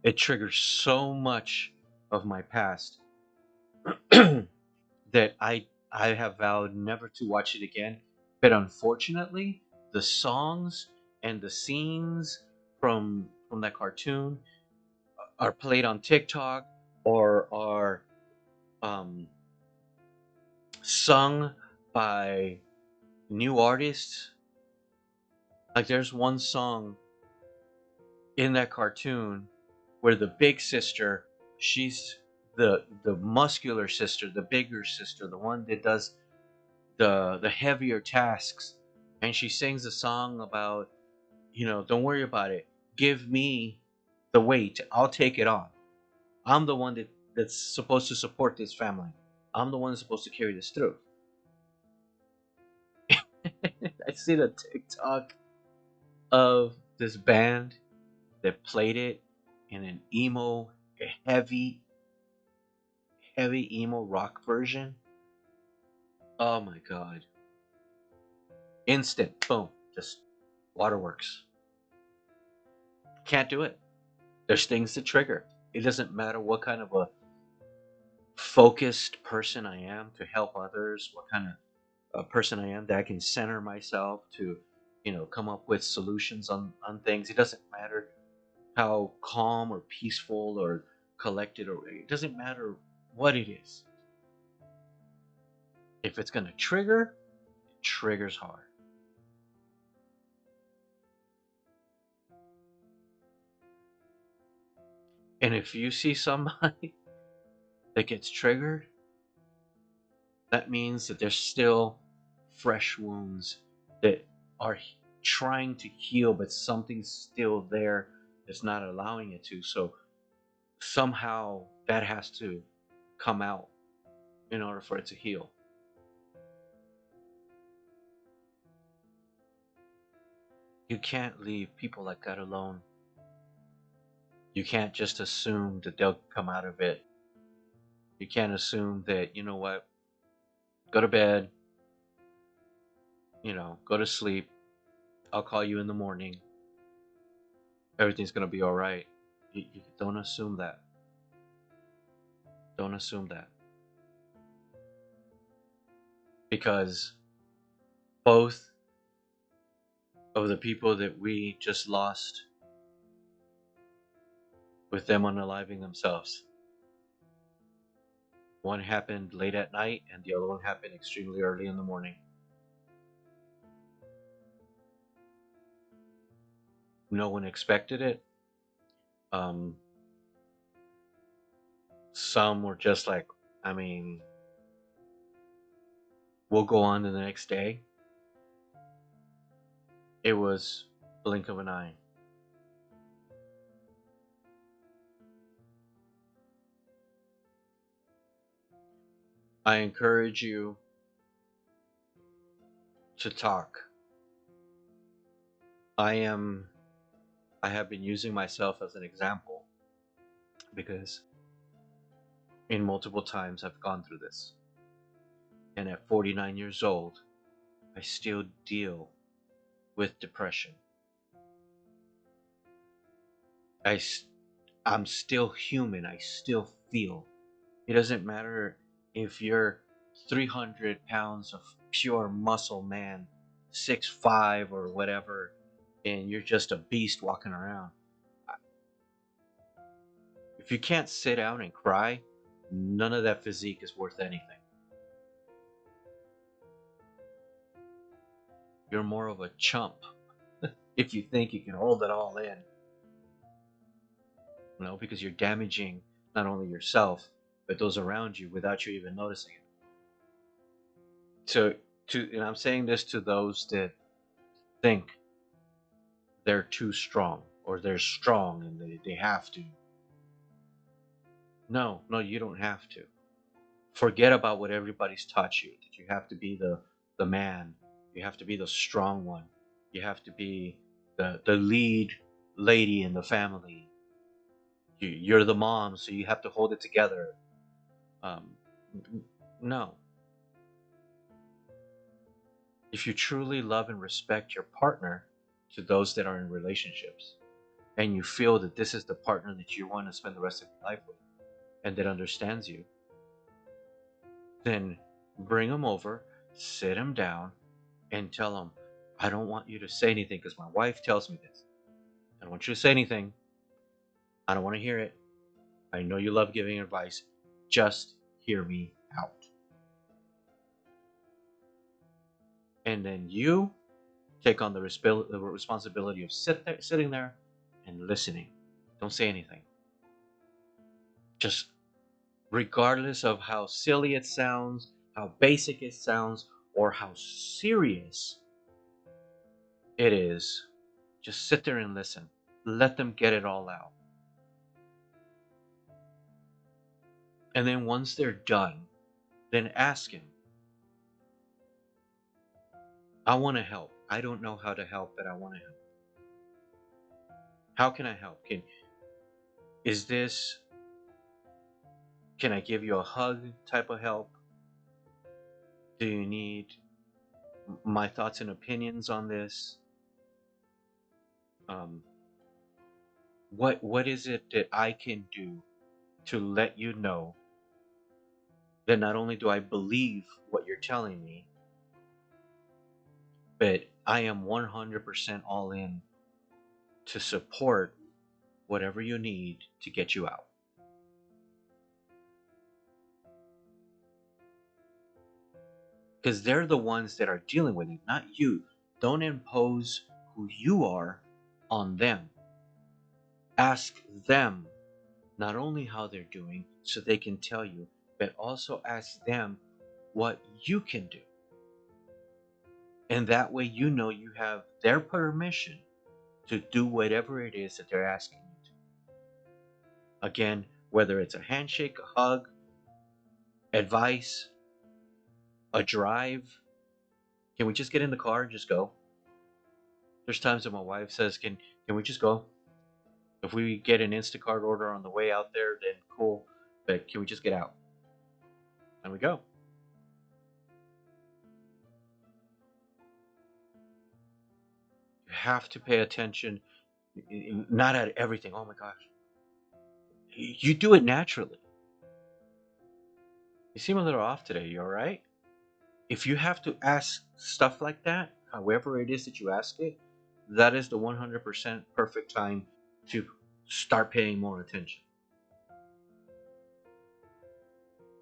It triggers so much of my past that I have vowed never to watch it again. But unfortunately, the songs and the scenes from that cartoon are played on TikTok or are um, sung by new artists. Like there's one song in that cartoon where the big sister, she's the muscular sister, the bigger sister, the one that does the heavier tasks, and she sings a song about, don't worry about it. Give me the weight. I'll take it on. I'm the one that's supposed to support this family. I'm the one that's supposed to carry this through. I see the TikTok of this band that played it in an emo, a heavy emo rock version. Oh my god. Instant, boom, just waterworks. Can't do it. There's things to trigger. It doesn't matter what kind of a focused person I am to help others, what kind of a person I am that I can center myself to, come up with solutions on things. It doesn't matter how calm or peaceful or collected, or it doesn't matter what it is. If it's going to trigger, it triggers hard. And if you see somebody that gets triggered, that means that there's still fresh wounds that are trying to heal, but something's still there that's not allowing it to. So somehow that has to come out in order for it to heal. You can't leave people like that alone. You can't just assume that they'll come out of it. You can't assume that, you know what, go to bed, go to sleep. I'll call you in the morning. Everything's going to be all right. You don't assume that. Don't assume that. Because both of the people that we just lost, with them unaliving themselves, one happened late at night and the other one happened extremely early in the morning. No one expected it. Some were just like, I mean, we'll go on to the next day. It was blink of an eye. I encourage you to talk. I have been using myself as an example because in multiple times I've gone through this. And at 49 years old, I still deal with depression. I'm still human. I still feel. It doesn't matter if you're 300 pounds of pure muscle man, 6'5" or whatever, and you're just a beast walking around. If you can't sit down and cry, none of that physique is worth anything. You're more of a chump if you think you can hold it all in. Because you're damaging not only yourself, but those around you without you even noticing it. So, and I'm saying this to those that think they're too strong or they're strong and they have to. No, you don't have to. Forget about what everybody's taught you, that you have to be the man, you have to be the strong one, you have to be the lead lady in the family. You're the mom, so you have to hold it together. Um, no. If you truly love and respect your partner, to those that are in relationships, and you feel that this is the partner that you want to spend the rest of your life with and that understands you, then bring them over, sit them down, and tell them, I don't want you to say anything because my wife tells me this. I don't want you to say anything. I don't want to hear it. I know you love giving advice. Just hear me out. And then you take on the responsibility of sitting there and listening. Don't say anything. Just regardless of how silly it sounds, how basic it sounds, or how serious it is, just sit there and listen. Let them get it all out. And then once they're done, then ask him, I want to help. I don't know how to help, but I want to help. How can I help? Is this, can I give you a hug type of help? Do you need my thoughts and opinions on this? Um, what is it that I can do to let you know that not only do I believe what you're telling me, but I am 100% all in to support whatever you need to get you out. Because they're the ones that are dealing with it, not you. Don't impose who you are on them. Ask them not only how they're doing so they can tell you, but also ask them what you can do. And that way you know you have their permission to do whatever it is that they're asking you to. Again, whether it's a handshake, a hug, advice, a drive. Can we just get in the car and just go? There's times that my wife says, can we just go? If we get an Instacart order on the way out there, then cool. But can we just get out? And we go. You have to pay attention, not at everything. Oh my gosh. You do it naturally. You seem a little off today. You all right? If you have to ask stuff like that, however it is that you ask it, that is the 100% perfect time to start paying more attention.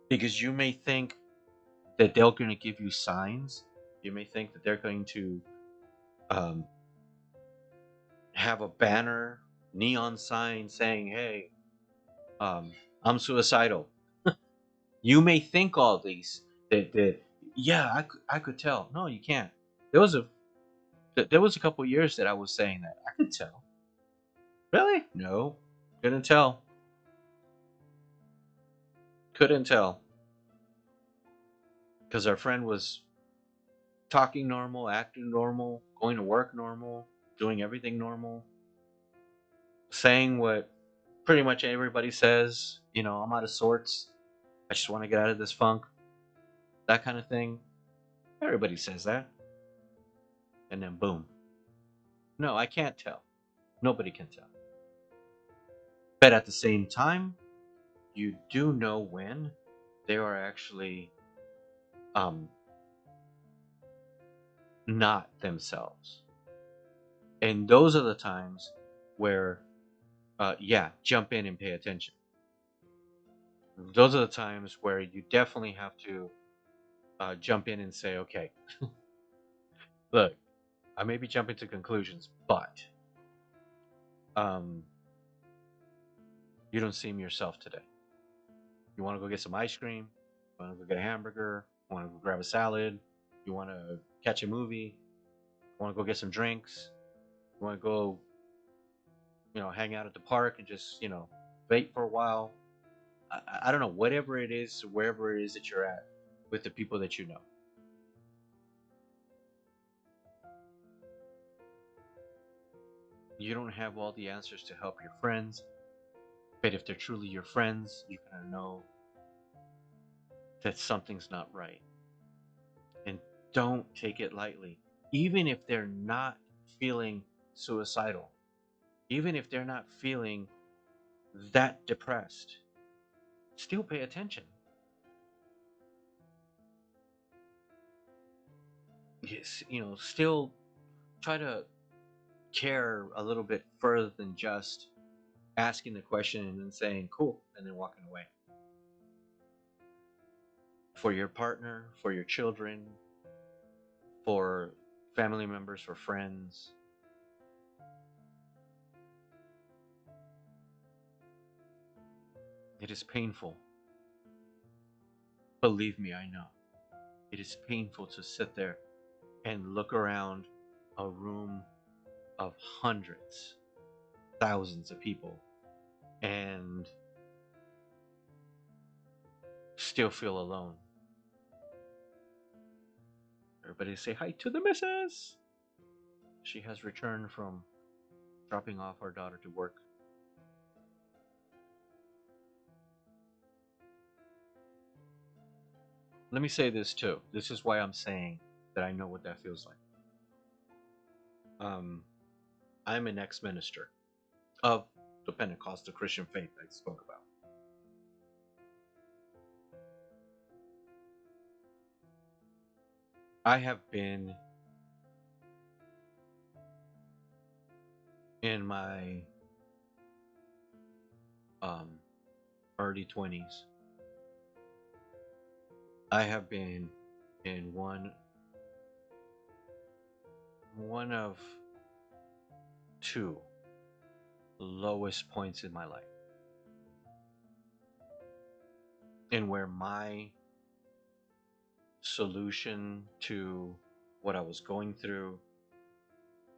Because you may think that they're going to give you signs. You may think that they're going to um, have a banner, neon sign saying, "Hey, I'm suicidal." You may think all these that yeah, I could tell. No, you can't. There was a there was a couple years that I was saying that I could tell. Really? No, couldn't tell. Couldn't tell because our friend was talking normal, acting normal, going to work normal, doing everything normal, saying what pretty much everybody says. You know, I'm out of sorts. I just want to get out of this funk. That kind of thing. Everybody says that. And then boom. No, I can't tell. Nobody can tell. But at the same time, you do know when they are actually um, not themselves. And those are the times where, yeah, jump in and pay attention. Those are the times where you definitely have to jump in and say, okay, look, I may be jumping to conclusions, but um, you don't seem yourself today. You want to go get some ice cream? You want to go get a hamburger? You want to go grab a salad? You want to catch a movie? You want to go get some drinks? You want to go, hang out at the park and just, vape for a while? I don't know, whatever it is, wherever it is that you're at with the people that you know. You don't have all the answers to help your friends, but if they're truly your friends, you're going to know that something's not right. And don't take it lightly. Even if they're not feeling suicidal, even if they're not feeling that depressed, still pay attention. Yes, still try to care a little bit further than just asking the question and then saying cool and then walking away. For your partner, for your children, for family members, for friends. It is painful. Believe me, I know. It is painful to sit there and look around a room of hundreds, thousands of people and still feel alone. Everybody say hi to the missus. She has returned from dropping off our daughter to work. Let me say this too. This is why I'm saying that I know what that feels like. I'm an ex-minister of the Pentecostal Christian faith I spoke about. I have been in my um, early 20s. I have been in one of two lowest points in my life, and where my solution to what I was going through,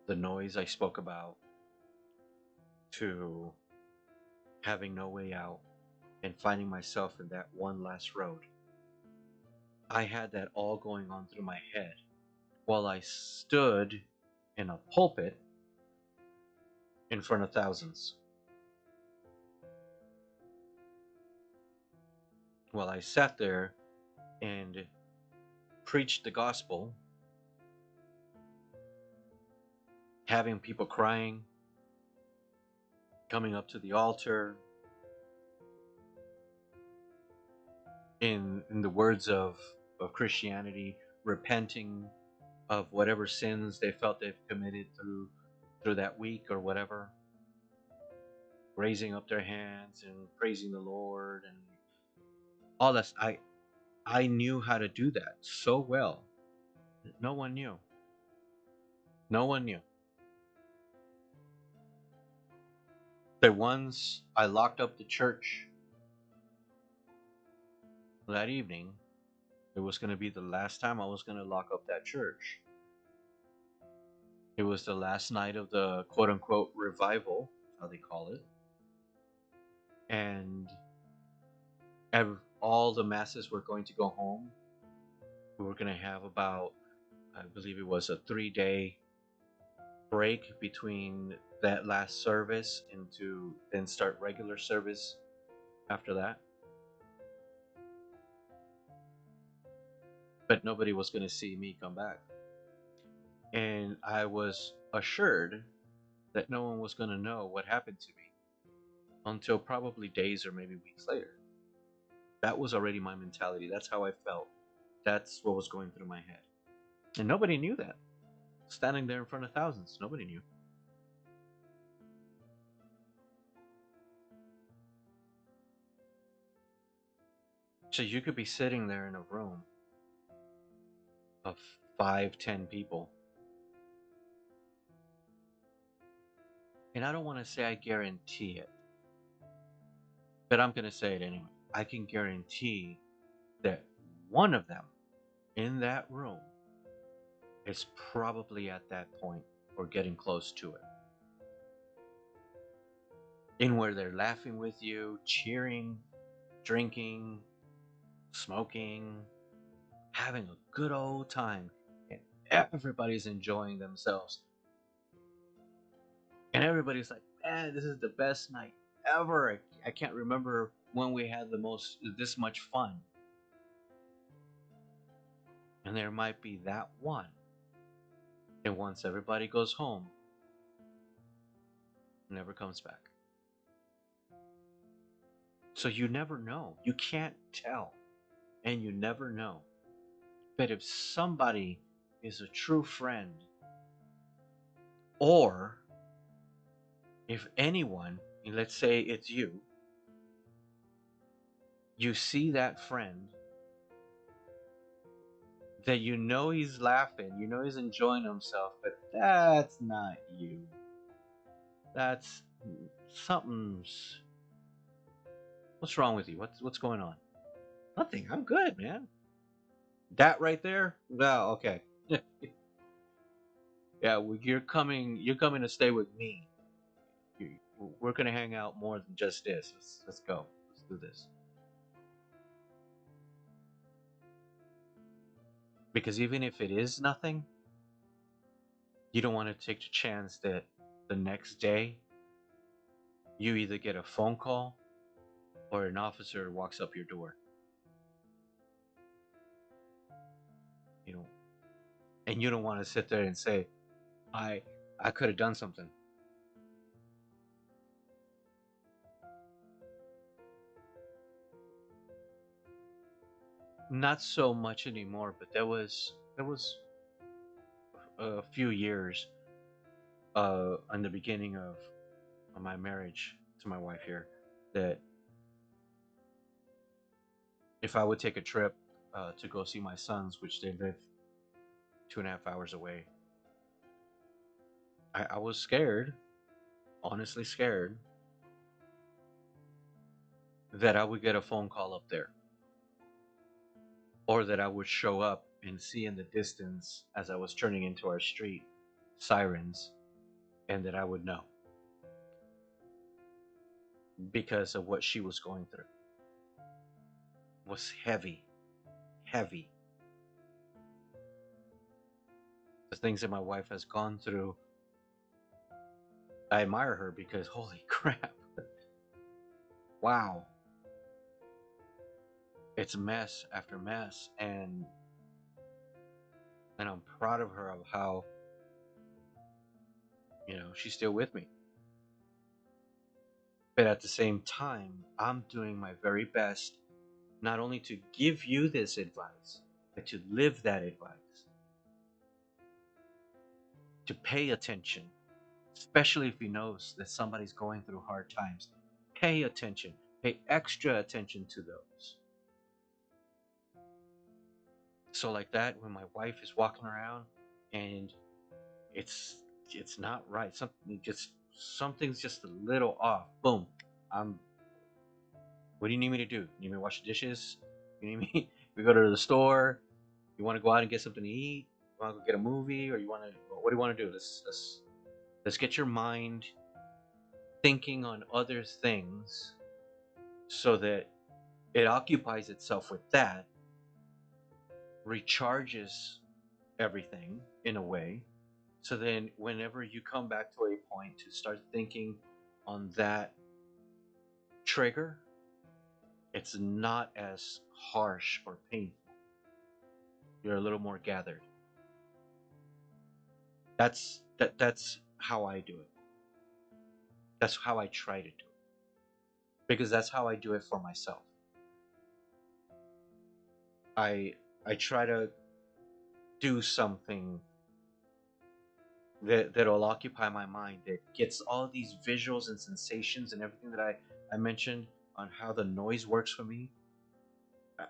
the noise I spoke about, to having no way out and finding myself in that one last road. I had that all going on through my head while I stood in a pulpit in front of thousands. While I sat there and preached the gospel, having people crying, coming up to the altar, in the words of Christianity, repenting of whatever sins they felt they've committed through that week or whatever, raising up their hands and praising the Lord and all that. I knew how to do that so well that no one knew. No one knew. That once I locked up the church that evening, it was going to be the last time I was going to lock up that church. It was the last night of the quote unquote revival, how they call it. And all the masses were going to go home. We were going to have about, I believe it was a 3-day break between that last service and to then start regular service after that. But nobody was going to see me come back. And I was assured that no one was going to know what happened to me until probably days or maybe weeks later. That was already my mentality. That's how I felt. That's what was going through my head. And nobody knew that. Standing there in front of thousands, nobody knew. So you could be sitting there in a room of 5, 10 people. And I don't want to say I guarantee it, but I'm going to say it anyway. I can guarantee that one of them in that room is probably at that point or getting close to it. In where they're laughing with you, cheering, drinking, smoking, having a good old time, and everybody's enjoying themselves. And everybody's like, man, this is the best night ever. I can't remember when we had this much fun. And there might be that one. And once everybody goes home, never comes back. So you never know. You can't tell. And you never know. But if somebody is a true friend, or if anyone, let's say it's you see that friend that you know he's laughing, you know he's enjoying himself, but that's not you. That's something's. What's wrong with you? What's going on? Nothing. I'm good, man. That right there? Well, okay. Yeah, you're coming to stay with me. You, we're gonna hang out more than just this. Let's go. Let's do this. Because even if it is nothing, you don't want to take the chance that the next day you either get a phone call or an officer walks up your door. You know, and you don't want to sit there and say, "I, I could have done something." Not so much anymore, but there was a few years in the beginning of my marriage to my wife here that if I would take a trip to go see my sons, which they live 2.5 hours away, I was scared, honestly scared, that I would get a phone call up there or that I would show up and see in the distance as I was turning into our street sirens and that I would know because of what she was going through was heavy, heavy. The things that my wife has gone through, I admire her because holy crap, wow, it's mess after mess, and I'm proud of her of how she's still with me. But at the same time, I'm doing my very best not only to give you this advice, but to live that advice, to pay attention, especially if you know that somebody's going through hard times. Pay attention, pay extra attention to those. So like that, when my wife is walking around and it's it's not right, something's just a little off. Boom, I'm. What do you need me to do? You need me to wash the dishes? You need me? We go to the store. You want to go out and get something to eat? You want to go get a movie, or you want to? What do you want to do? Let's get your mind thinking on other things so that it occupies itself with that, recharges everything in a way. So then, whenever you come back to a point to start thinking on that trigger, it's not as harsh or painful. You're a little more gathered. That's how I do it. That's how I try to do it. Because that's how I do it for myself. I I try to do something that'll occupy my mind that gets all these visuals and sensations and everything that I mentioned on how the noise works for me.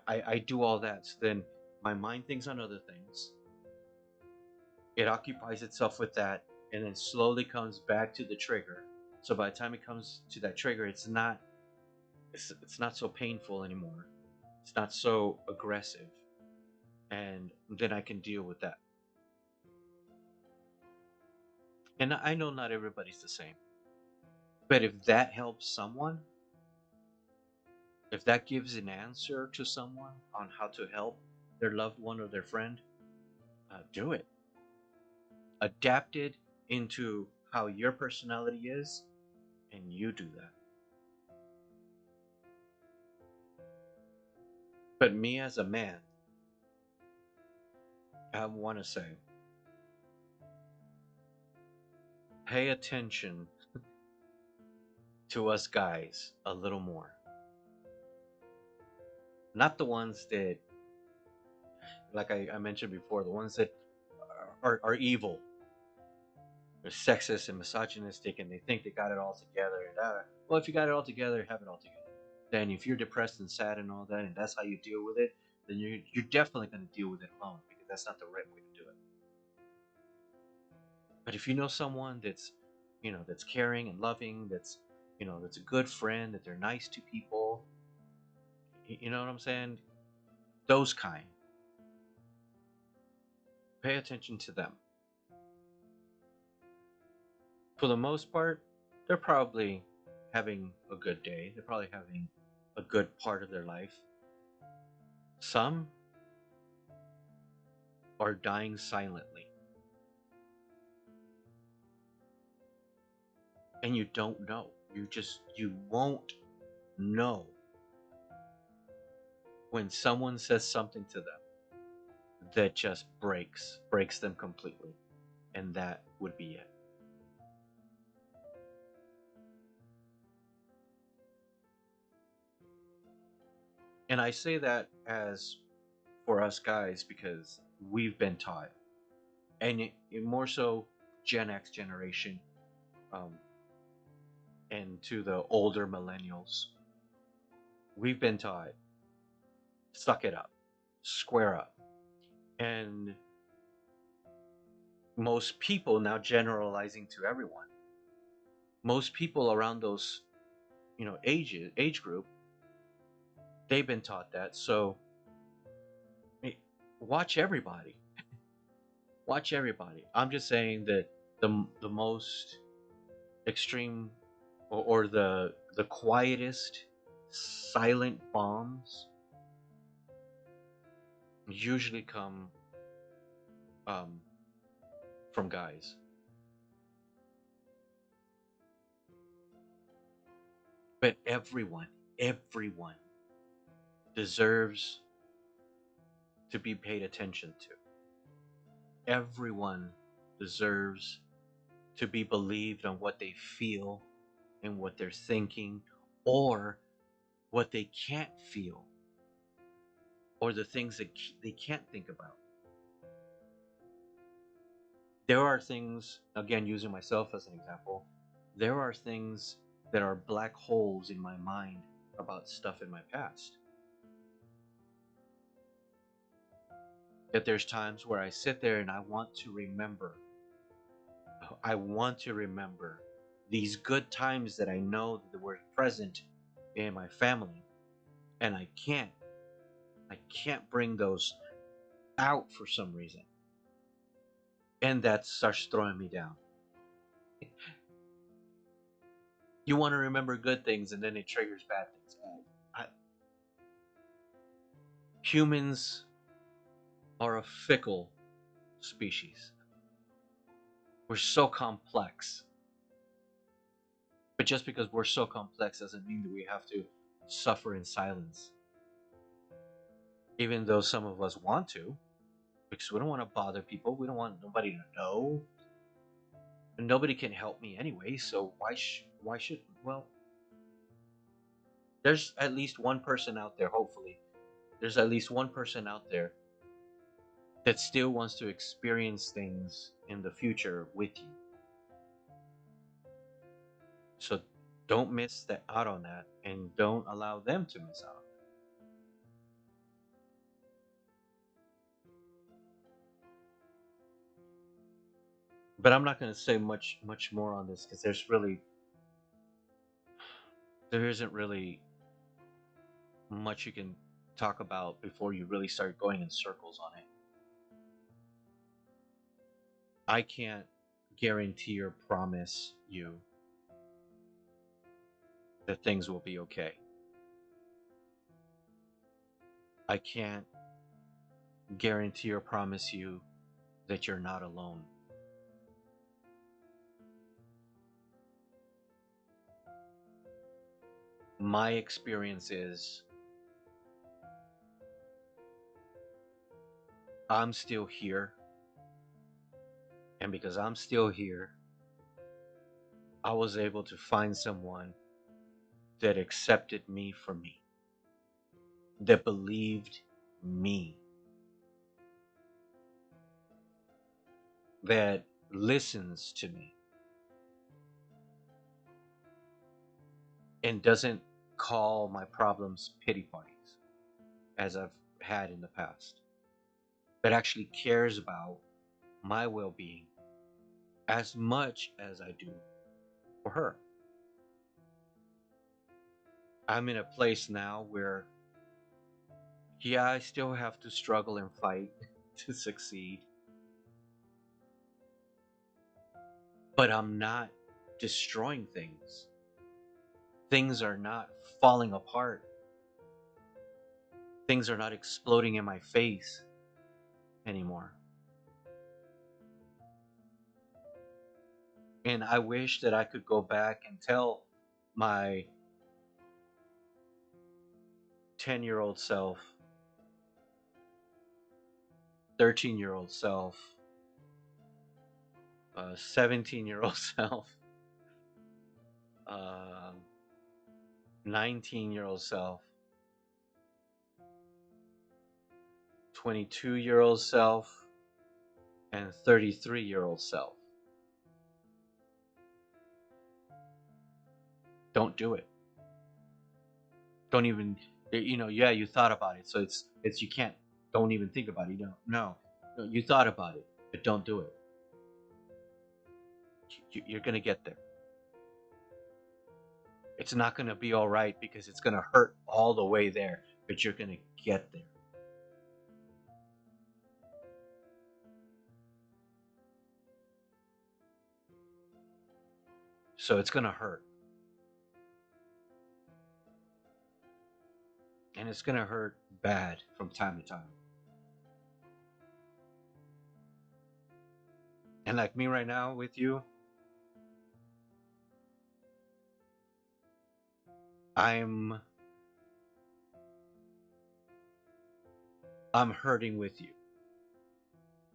I do all that. So then my mind thinks on other things. It occupies itself with that and then slowly comes back to the trigger. So by the time it comes to that trigger, it's not so painful anymore. It's not so aggressive. And then I can deal with that. And I know not everybody's the same. But if that helps someone, if that gives an answer to someone on how to help their loved one or their friend, do it. Adapt it into how your personality is, and you do that. But me as a man, I want to say, pay attention to us guys a little more. Not the ones that, like I mentioned before, the ones that are evil. They're sexist and misogynistic, and they think they got it all together. And well, if you got it all together, have it all together. Then, if you're depressed and sad and all that, and that's how you deal with it, then you're definitely going to deal with it alone because that's not the right way to do it. But if you know someone that's caring and loving, that's a good friend, that they're nice to people, you know what I'm saying? Those kind. Pay attention to them. For the most part, they're probably having a good day. They're probably having a good part of their life. Some are dying silently, and you don't know. You won't know when someone says something to them that just breaks them completely, and that would be it. And I say that as for us guys because we've been taught, and more so Gen X generation, um, and to the older millennials, we've been taught suck it up, square up, and most people, now generalizing to everyone, most people around those age group, they've been taught that. So eh, watch everybody, watch everybody. I'm just saying that the most extreme, or the quietest silent bombs usually come um, from guys. But everyone deserves to be paid attention to. Everyone deserves to be believed on what they feel and what they're thinking, or what they can't feel, or the things that they can't think about. There are things, again, using myself as an example, there are things that are black holes in my mind about stuff in my past. That there's times where I sit there and I want to remember. I want to remember these good times that I know that were present in my family, and I can't. I can't bring those out for some reason, and that starts throwing me down. You want to remember good things, and then it triggers bad things. I, Humans are a fickle species. We're so complex. But just because we're so complex doesn't mean that we have to suffer in silence. Even though some of us want to, because we don't want to bother people. We don't want nobody to know. And nobody can help me anyway, so why should, well, there's at least one person out there, hopefully. There's at least one person out there that still wants to experience things in the future with you. So don't miss that out on that, and don't allow them to miss out. But I'm not going to say much more on this because there isn't really much you can talk about before you really start going in circles on it. I can't guarantee or promise you that things will be okay. I can't guarantee or promise you that you're not alone. My experience is I'm still here, and because I'm still here, I was able to find someone that accepted me for me, that believed me, that listens to me, and doesn't call my problems pity parties as I've had in the past, that actually cares about my well being as much as I do for her. I'm in a place now where, yeah, I still have to struggle and fight to succeed, but I'm not destroying things. Things are not falling apart. Things are not exploding in my face anymore. And I wish that I could go back and tell my 10-year-old self, 13-year-old self, 17-year-old self, 19-year-old self, 22-year-old self, and 33-year-old self. Don't do it. Don't even, yeah, you thought about it. So you can't, don't even think about it. No, you thought about it, but don't do it. You're going to get there. It's not going to be all right because it's going to hurt all the way there, but you're going to get there. So it's going to hurt. And it's going to hurt bad from time to time. And like me right now with you, I'm hurting with you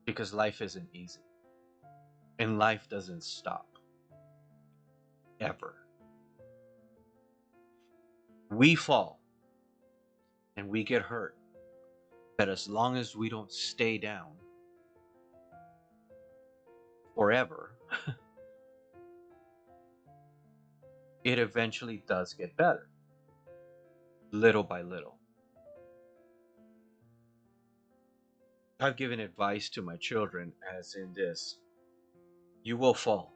because life isn't easy. And life doesn't stop. Ever. We fall and we get hurt. But as long as we don't stay down forever, it eventually does get better. Little by little. I've given advice to my children as in this. You will fall.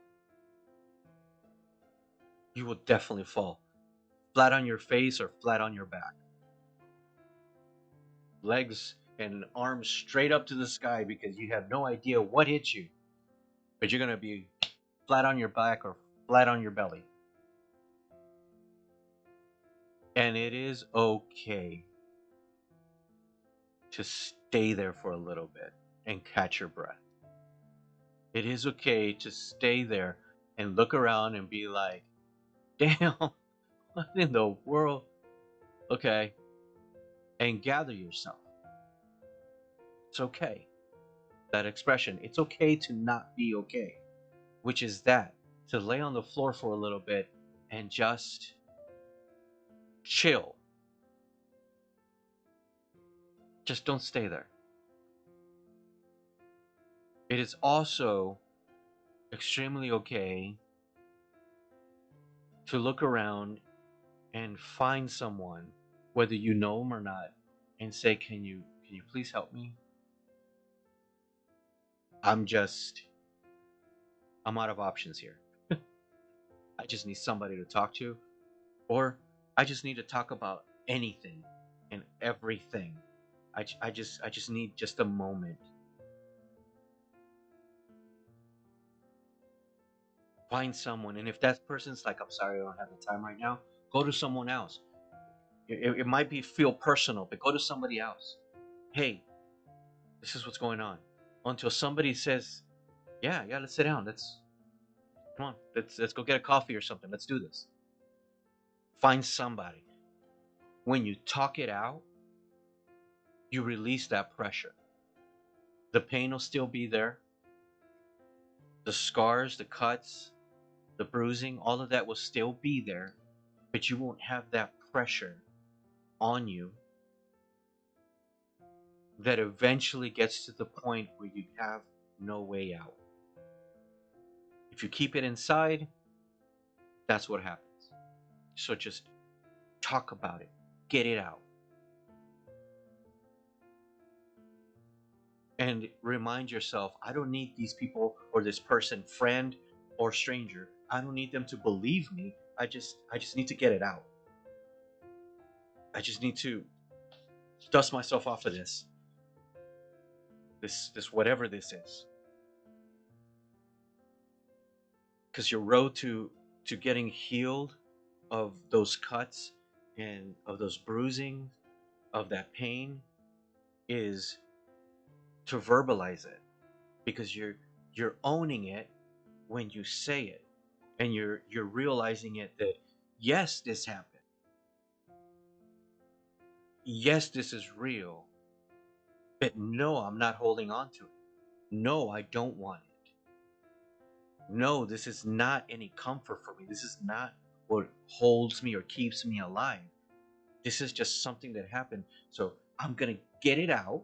You will definitely fall. Flat on your face or flat on your back. Legs and arms straight up to the sky because you have no idea what hit you. But you're going to be flat on your back or flat on your belly. And it is okay to stay there for a little bit and catch your breath. It is okay to stay there and look around and be like, damn, what in the world? Okay. And gather yourself. It's okay. That expression, it's okay to not be okay, which is that to lay on the floor for a little bit and just chill. Just don't stay there. It is also extremely okay to look around and find someone, whether you know them or not, and say, can you please help me? I'm out of options here. I just need somebody to talk to, or I just need to talk about anything and everything. I just need just a moment. Find someone, and if that person's like, I'm sorry, I don't have the time right now, go to someone else. It might be feel personal, but go to somebody else. Hey, this is what's going on. Until somebody says, yeah, let's sit down. Come on, let's go get a coffee or something. Let's do this. Find somebody. When you talk it out, you release that pressure. The pain will still be there. The scars, the cuts, the bruising, all of that will still be there, but you won't have that pressure on you that eventually gets to the point where you have no way out. If you keep it inside, that's what happens. So just talk about it, get it out. And remind yourself, I don't need these people or this person, friend or stranger. I don't need them to believe me. I just need to get it out. I just need to dust myself off of this whatever this is. because your road to getting healed of those cuts and of those bruising, of that pain, is to verbalize it, because you're owning it when you say it, and you're realizing it that yes, this happened, yes, this is real, but no, I'm not holding on to it. No, I don't want it. No, this is not any comfort for me. This is not what holds me or keeps me alive. This is just something that happened. So I'm going to get it out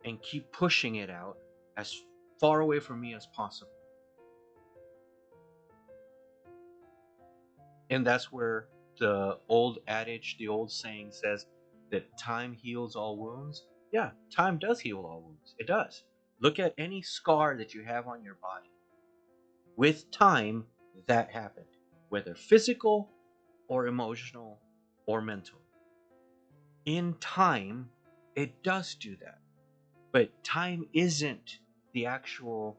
and keep pushing it out as far away from me as possible. And that's where the old adage, the old saying says that time heals all wounds. Yeah, time does heal all wounds. It does. Look at any scar that you have on your body. With time, that happened, whether physical or emotional or mental. In time, it does do that. But time isn't the actual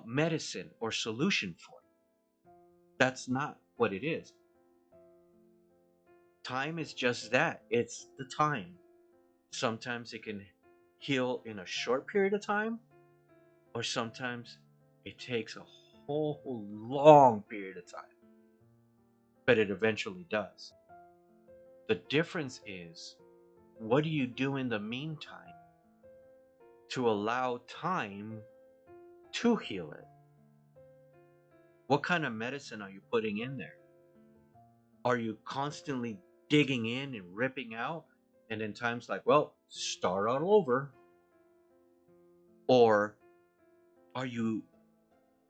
medicine or solution for it. That's not what it is. Time is just that. It's the time. Sometimes it can heal in a short period of time, or sometimes it takes a whole long period of time, but it eventually does. The difference is, what do you do in the meantime to allow time to heal it? What kind of medicine are you putting in there? Are you constantly digging in and ripping out? And in times like, well, start all over. Or are you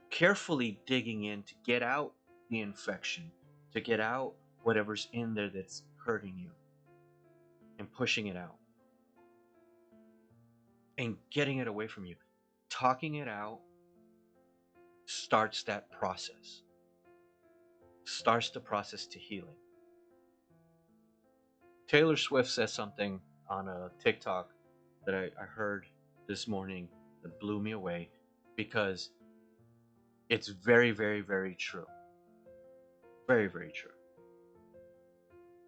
carefully digging in to get out the infection, to get out whatever's in there that's hurting you, and pushing it out and getting it away from you? Talking it out starts that process, starts the process to healing. Taylor Swift says something on a TikTok that I heard this morning that blew me away, because it's very, very, very true. Very, very true.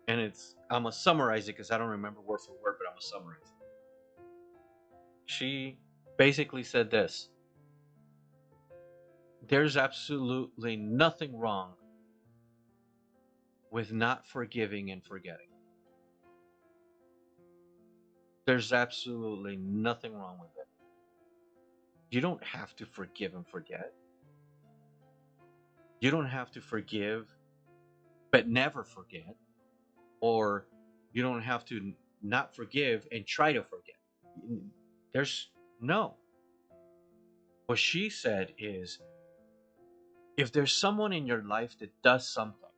And I'm going to summarize it because I don't remember word for word, but I'm going to summarize it. She basically said this: there's absolutely nothing wrong with not forgiving and forgetting. There's absolutely nothing wrong with it. You don't have to forgive and forget. You don't have to forgive but never forget, or you don't have to not forgive and try to forget. There's no. What she said is, if there's someone in your life that does something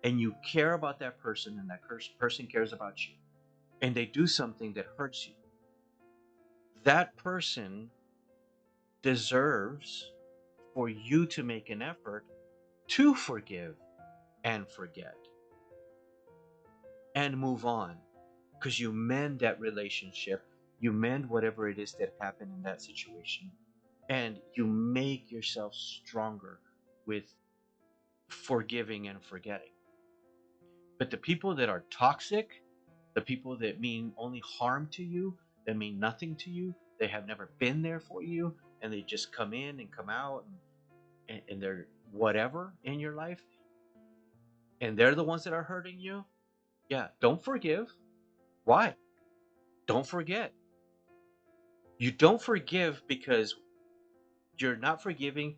and you care about that person and that person cares about you, and they do something that hurts you, that person deserves for you to make an effort to forgive and forget and move on, because you mend that relationship, you mend whatever it is that happened in that situation, and you make yourself stronger with forgiving and forgetting. But the people that are toxic, the people that mean only harm to you, that mean nothing to you, they have never been there for you, and they just come in and come out, and they're whatever in your life, and they're the ones that are hurting you. Yeah, don't forgive. Why? Don't forget. You don't forgive because you're not forgiving,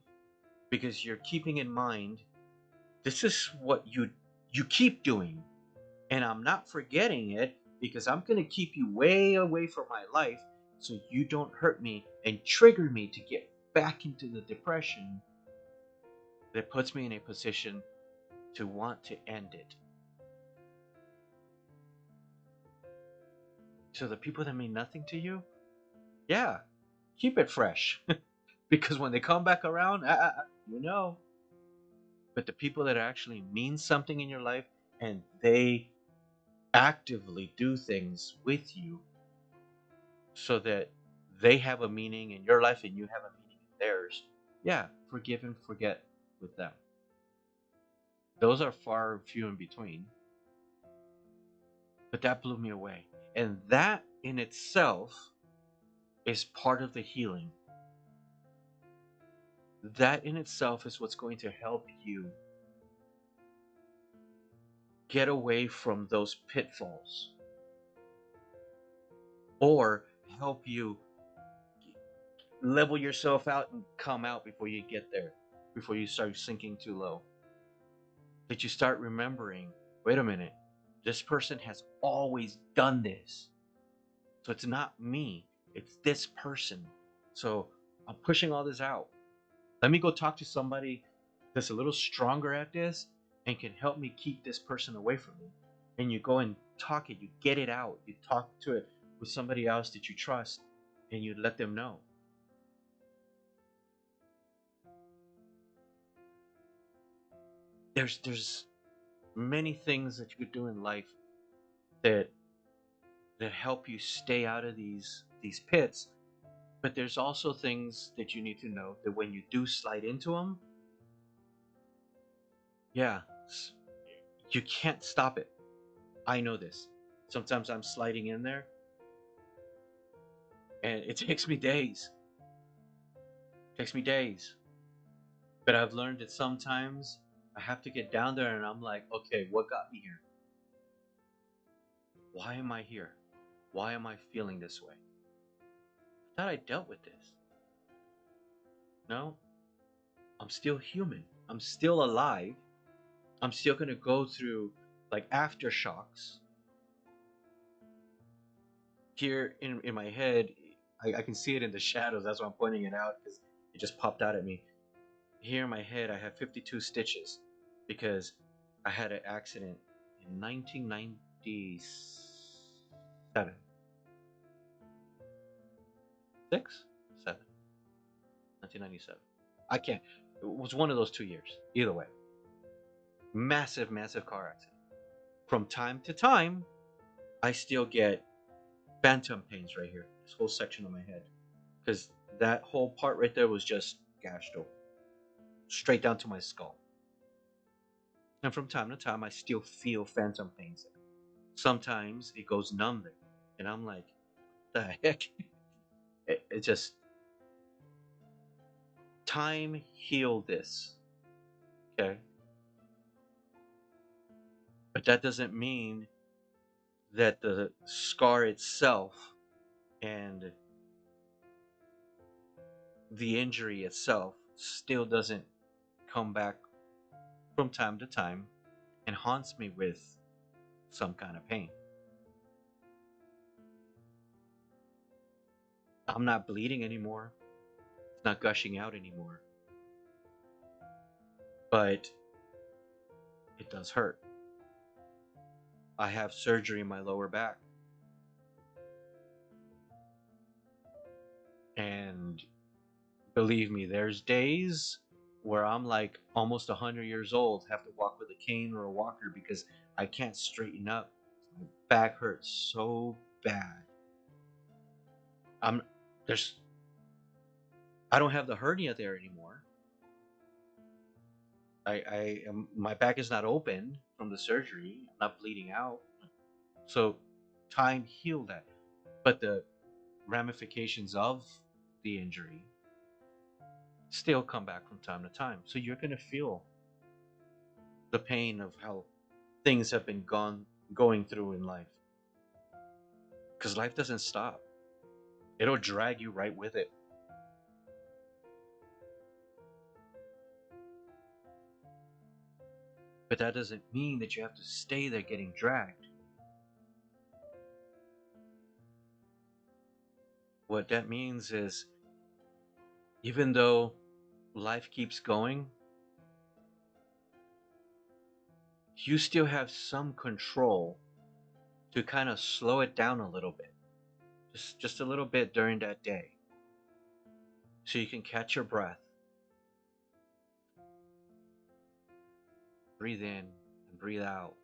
because you're keeping in mind, this is what you keep doing, and I'm not forgetting it because I'm going to keep you way away from my life so you don't hurt me and trigger me to get back into the depression that puts me in a position to want to end it. So the people that mean nothing to you, yeah, keep it fresh. Because when they come back around, you know. But the people that actually mean something in your life, and they actively do things with you so that they have a meaning in your life and you have a meaning in theirs, yeah, forgive and forget with them. Those are far few in between. But that blew me away. And that in itself is part of the healing. That in itself is what's going to help you get away from those pitfalls, or help you level yourself out and come out before you get there, before you start sinking too low. That you start remembering, wait a minute, this person has always done this. So it's not me, it's this person. So I'm pushing all this out. Let me go talk to somebody that's a little stronger at this and can help me keep this person away from me. And you go and talk it, you get it out, you talk to it with somebody else that you trust, and you let them know. There's many things that you could do in life that help you stay out of these pits, but there's also things that you need to know that when you do slide into them, yeah, you can't stop it. I know this. Sometimes I'm sliding in there and it takes me days. It takes me days. But I've learned that sometimes I have to get down there and I'm like, okay, what got me here? Why am I here? Why am I feeling this way? I thought I dealt with this. No, I'm still human. I'm still alive. I'm still going to go through like aftershocks. Here in my head, I can see it in the shadows. That's why I'm pointing it out, because it just popped out at me. Here in my head, I have 52 stitches because I had an accident in 1997. 6? 7? 1997. I can't. It was one of those 2 years. Either way. Massive, massive car accident. From time to time, I still get phantom pains right here. This whole section of my head. Because that whole part right there was just gashed open. Straight down to my skull. And from time to time, I still feel phantom pains there. Sometimes it goes numb there. And I'm like, the heck? It just, time healed this. Okay? But that doesn't mean that the scar itself and the injury itself still doesn't come back from time to time and haunts me with some kind of pain. I'm not bleeding anymore. It's not gushing out anymore. But it does hurt. I have surgery in my lower back. And believe me, there's days where I'm like almost 100 years old, have to walk with a cane or a walker because I can't straighten up. My back hurts so bad. I'm there's I don't have the hernia there anymore. I am, my back is not open from the surgery. I'm not bleeding out. So time healed that. But the ramifications of the injury still come back from time to time. So you're going to feel the pain of how things have been going through in life. Because life doesn't stop. It'll drag you right with it. But that doesn't mean that you have to stay there getting dragged. What that means is, even though life keeps going, you still have some control to kind of slow it down a little bit. Just a little bit during that day. So you can catch your breath, breathe in and breathe out.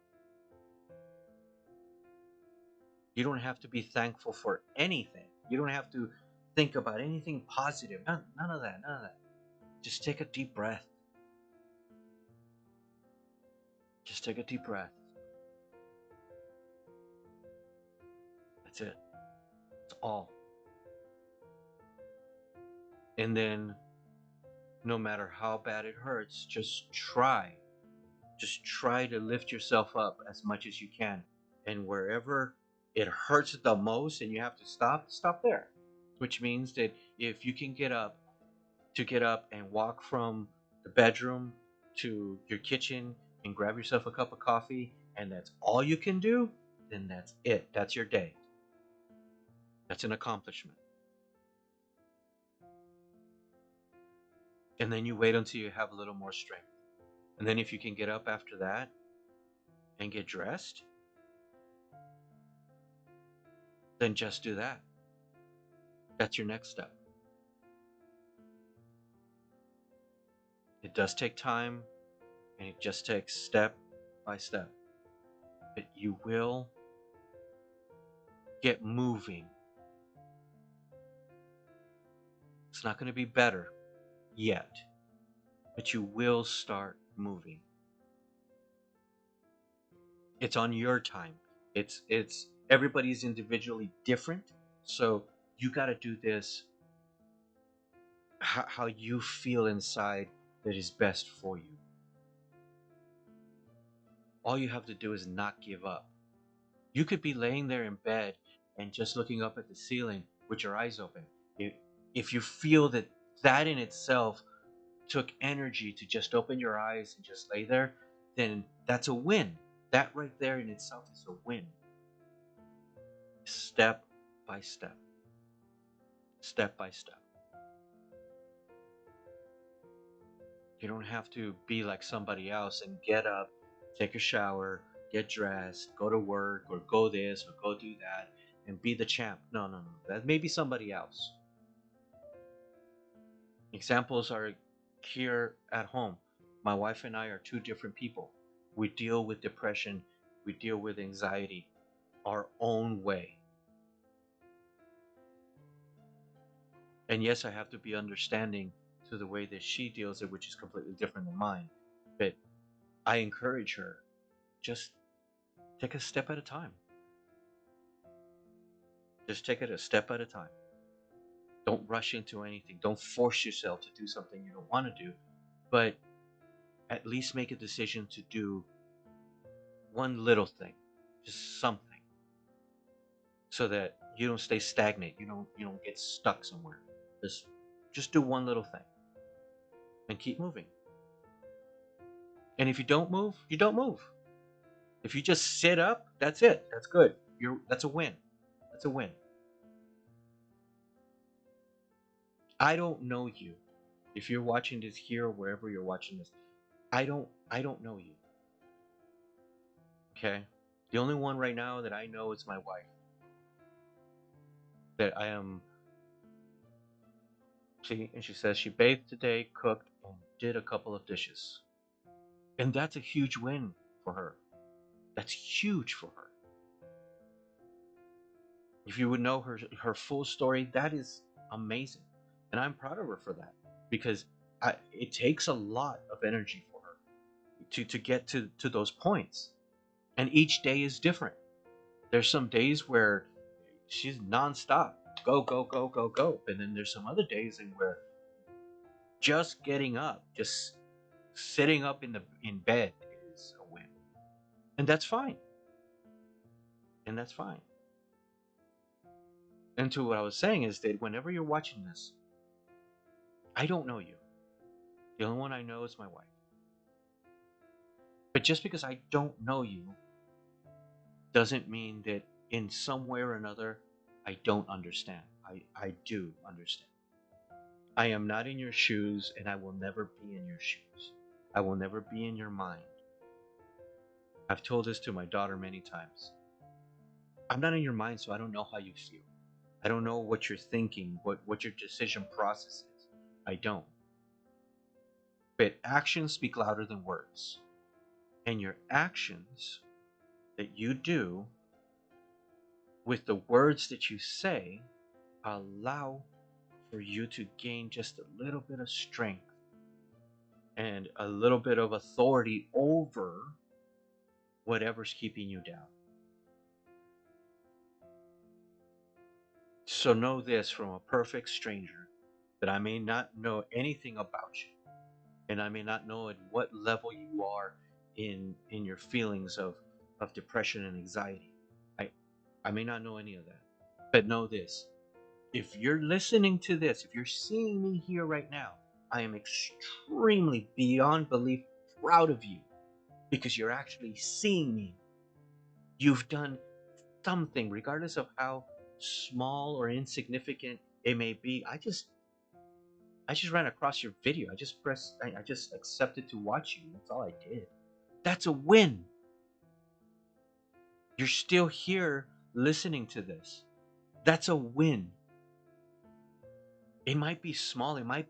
You don't have to be thankful for anything. You don't have to think about anything positive. None of that. None of that. Just take a deep breath. Just take a deep breath. That's it. That's all. And then, no matter how bad it hurts, just try. Just try to lift yourself up as much as you can. And wherever it hurts the most and you have to stop, stop there. Which means that if you can get up and walk from the bedroom to your kitchen and grab yourself a cup of coffee, and that's all you can do, then that's it. That's your day. That's an accomplishment. And then you wait until you have a little more strength. And then if you can get up after that and get dressed, then just do that. That's your next step. It does take time, and it just takes step by step. But you will get moving. It's not going to be better yet, but you will start moving. It's on your time. It's everybody's individually different, so you got to do this how you feel inside that is best for you. All you have to do is not give up. You could be laying there in bed and just looking up at the ceiling with your eyes open. If you feel that that in itself took energy to just open your eyes and just lay there, then that's a win. That right there in itself is a win. Step by step. Step by step. You don't have to be like somebody else and get up, take a shower, get dressed, go to work, or go this, or go do that, and be the champ. No, no, no. That may be somebody else. Examples are here at home. My wife and I are two different people. We deal with depression, we deal with anxiety our own way. And yes, I have to be understanding to the way that she deals it, which is completely different than mine. But I encourage her, just take a step at a time. Just take it a step at a time. Don't rush into anything. Don't force yourself to do something you don't want to do, but at least make a decision to do one little thing, just something, so that you don't stay stagnant. You don't get stuck somewhere. Just do one little thing and keep moving. And if you don't move, you don't move. If you just sit up, that's it. That's good. That's a win. That's a win. I don't know you. If you're watching this here or wherever you're watching this, I don't know you. Okay? The only one right now that I know is my wife. That I am and she says she bathed today, cooked, and did a couple of dishes. And that's a huge win for her. That's huge for her. If you would know her full story, that is amazing. And I'm proud of her for that. Because it takes a lot of energy for her to get to those points. And each day is different. There's some days where she's nonstop. Go, go, go, go, go. And then there's some other days in where just getting up, just sitting up in bed is a win. And that's fine. And that's fine. And to what I was saying is that whenever you're watching this, I don't know you. The only one I know is my wife. But just because I don't know you doesn't mean that in some way or another I don't understand. I do understand. I am not in your shoes, and I will never be in your shoes. I will never be in your mind. I've told this to my daughter many times. I'm not in your mind, so I don't know how you feel. I don't know what you're thinking, what your decision process is. I don't. But actions speak louder than words. And your actions that you do with the words that you say allow for you to gain just a little bit of strength and a little bit of authority over whatever's keeping you down. So know this from a perfect stranger, that I may not know anything about you, and I may not know at what level you are in your feelings of depression and anxiety. I I may not know any of that. But know this. If you're listening to this, if you're seeing me here right now, I am extremely beyond belief proud of you, because you're actually seeing me. You've done something, regardless of how small or insignificant it may be. I just ran across your video. I just accepted to watch you. That's all I did. That's a win. You're still here listening to this. That's a win. It might be small. It might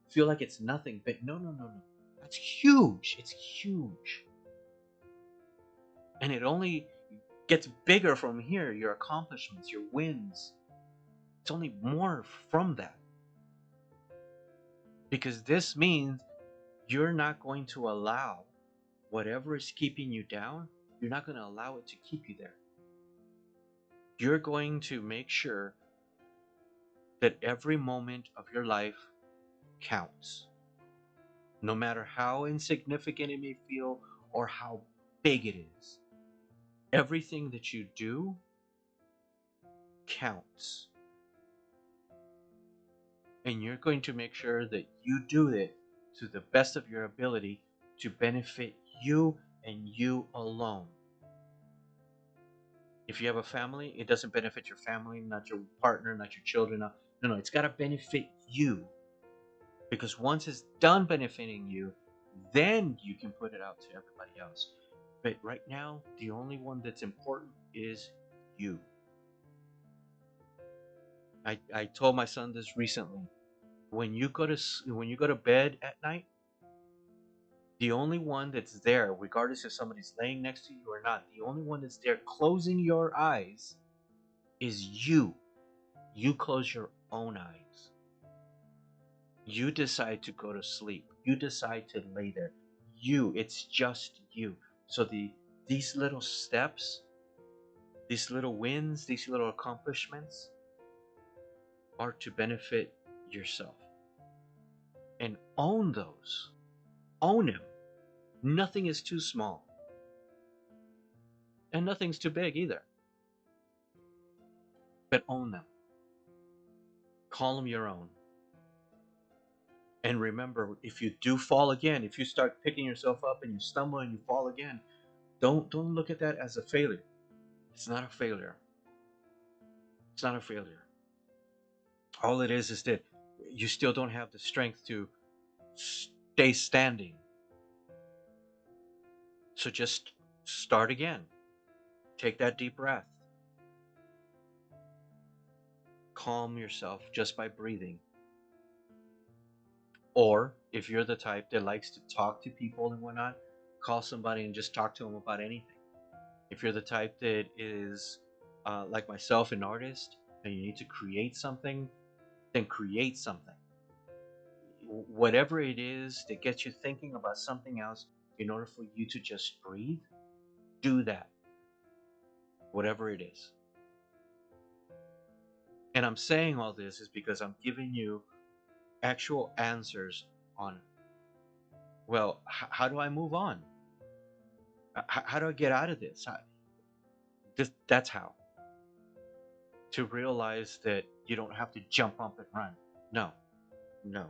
feel like it's nothing, but no, no, no, no. That's huge. It's huge. And it only gets bigger from here. Your accomplishments, your wins. It's only more from that. Because this means you're not going to allow whatever is keeping you down, you're not going to allow it to keep you there. You're going to make sure that every moment of your life counts, no matter how insignificant it may feel or how big it is. Everything that you do counts. And you're going to make sure that you do it to the best of your ability to benefit you and you alone. If you have a family, it doesn't benefit your family, not your partner, not your children. No, no, it's got to benefit you. Because once it's done benefiting you, then you can put it out to everybody else. But right now, the only one that's important is you. I told my son this recently. When you go to bed at night, the only one that's there, regardless if somebody's laying next to you or not, the only one that's there closing your eyes is you. You close your own eyes. You decide to go to sleep. You decide to lay there. It's just you. So these little steps, these little wins, these little accomplishments are to benefit yourself. And own those. Own them. Nothing is too small. And nothing's too big either. But own them. Call them your own. And remember, if you do fall again, if you start picking yourself up and you stumble and you fall again, don't look at that as a failure. It's not a failure. It's not a failure. All it is that you still don't have the strength to stay standing. So just start again. Take that deep breath. Calm yourself just by breathing. Or if you're the type that likes to talk to people and whatnot, call somebody and just talk to them about anything. If you're the type that is like myself, an artist, and you need to create something, then create something. Whatever it is that gets you thinking about something else in order for you to just breathe, do that. Whatever it is. And I'm saying all this is because I'm giving you actual answers on, well, how do I move on? How do I get out of this? That's how. To realize that you don't have to jump up and run. No, no.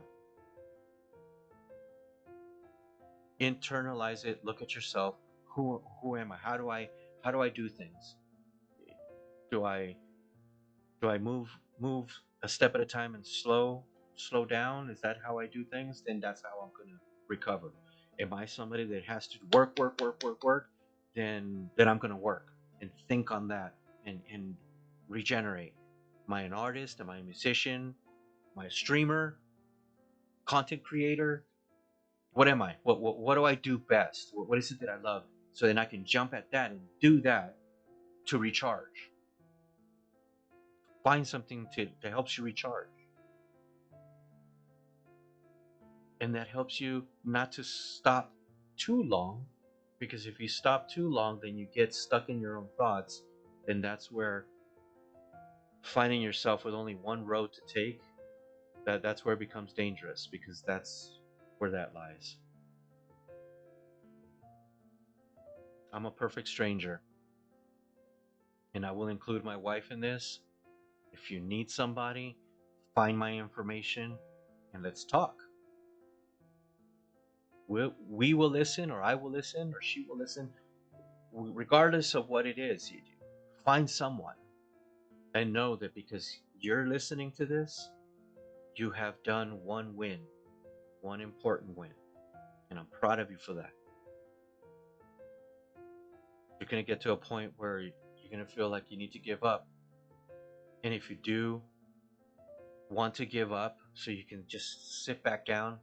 Internalize it. Look at yourself. Who am I? How do I do things? Do I move a step at a time and slow down? Is that how I do things? Then that's how I'm gonna recover. Am I somebody that has to work? Then I'm gonna work and think on that and regenerate. Am I an artist? Am I a musician? Am I a streamer? Content creator? What am I? What do I do best? What is it that I love? So then I can jump at that and do that to recharge. Find something that helps you recharge. And that helps you not to stop too long, Because if you stop too long, then you get stuck in your own thoughts. Then that's where finding yourself with only one road to take, that's where it becomes dangerous, because that's where that lies. I'm a perfect stranger, and I will include my wife in this. If you need somebody, find my information and let's talk. We will listen, or I will listen, or she will listen, regardless of what it is you do. Find someone and know that because you're listening to this, you have done one win, one important win. And I'm proud of you for that. You're going to get to a point where you're going to feel like you need to give up. And if you do want to give up so you can just sit back down,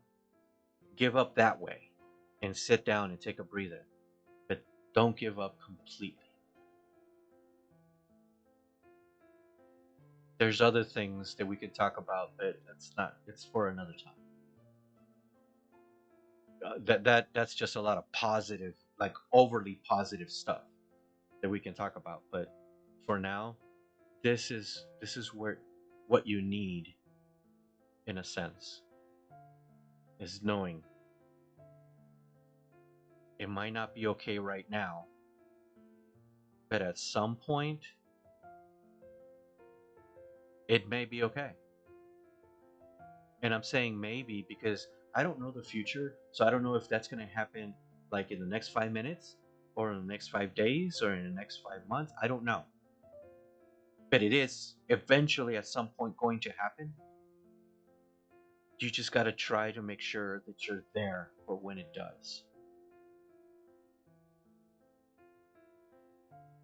give up that way and sit down and take a breather. But don't give up completely. There's other things that we can talk about, but it's for another time. That's just a lot of positive, like overly positive stuff that we can talk about. But for now, this is where what you need, in a sense, is knowing it might not be okay right now, but at some point it may be okay. And I'm saying maybe because I don't know the future, so I don't know if that's going to happen like in the next 5 minutes, or in the next 5 days, or in the next 5 months. I don't know, but it is eventually at some point going to happen. You just got to try to make sure that you're there for when it does.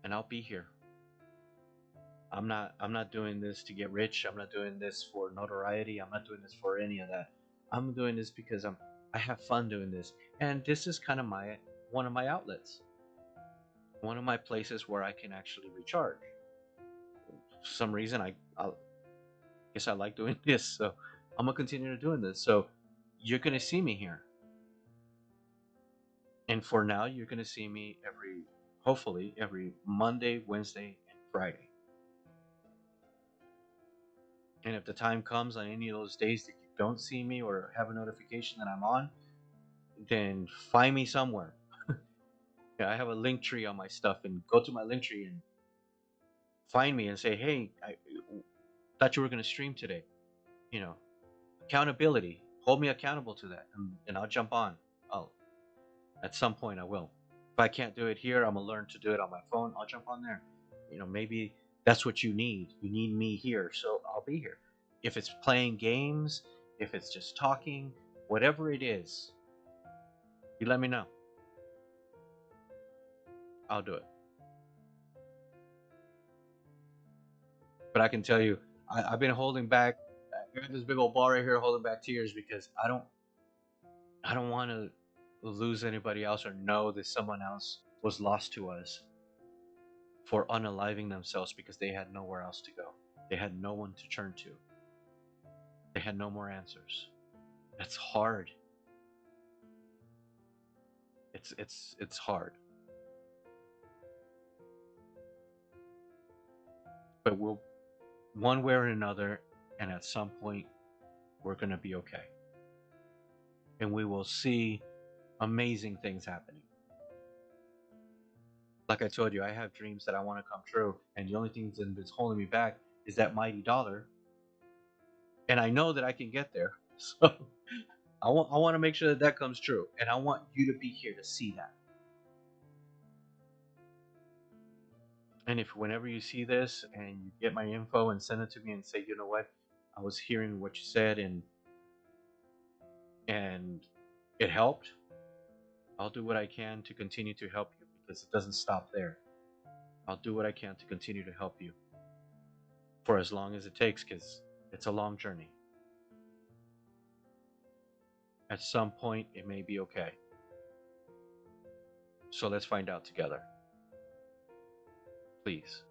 And I'll be here. I'm not doing this to get rich. I'm not doing this for notoriety. I'm not doing this for any of that. I'm doing this because I have fun doing this. And this is kind of my one of my outlets. One of my places where I can actually recharge. For some reason I guess I like doing this, so I'm gonna continue to doing this. So you're gonna see me here. And for now you're gonna see me hopefully every Monday, Wednesday, and Friday. And if the time comes on any of those days that you don't see me or have a notification that I'm on, then find me somewhere. Yeah, I have a link tree on my stuff, and go to my link tree and find me and say, "Hey, I thought you were going to stream today." You know, accountability. Hold me accountable to that, and I'll jump on. I'll At some point I will. If I can't do it here, I'm gonna learn to do it on my phone. I'll jump on there. Maybe that's what you need. You need me here, so I'll be here. If it's playing games, if it's just talking, whatever it is, you let me know. I'll do it. But I can tell you, I've been holding back. I got this big old ball right here holding back tears because I don't want to lose anybody else or know that someone else was lost to us for unaliving themselves because they had nowhere else to go. They had no one to turn to. They had no more answers. That's hard. It's hard. But we'll, one way or another, and at some point we're gonna be okay. And we will see amazing things happening. Like I told you, I have dreams that I want to come true, and the only thing that's holding me back is that mighty dollar. And I know that I can get there. So I want to make sure that that comes true, and I want you to be here to see that. And if whenever you see this and you get my info and send it to me and say, you know what, I was hearing what you said, and it helped, I'll do what I can to continue to help you, because it doesn't stop there. I'll do what I can to continue to help you for as long as it takes, because it's a long journey. At some point, it may be okay. So let's find out together. Please.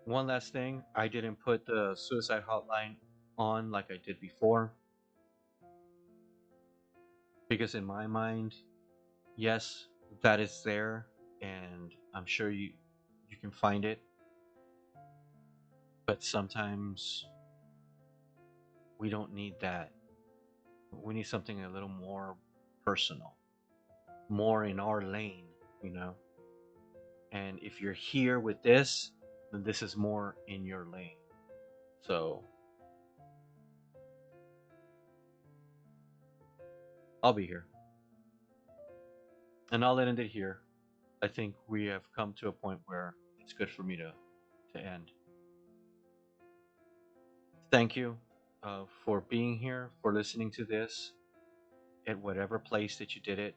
One last thing, I didn't put the suicide hotline on like I did before. Because in my mind, yes, that is there, and I'm sure you can find it. But sometimes we don't need that. We need something a little more personal, more in our lane, you know. And if you're here with this, then this is more in your lane. So I'll be here. And I'll end it here. I think we have come to a point where it's good for me to end. Thank you for being here, for listening to this at whatever place that you did it,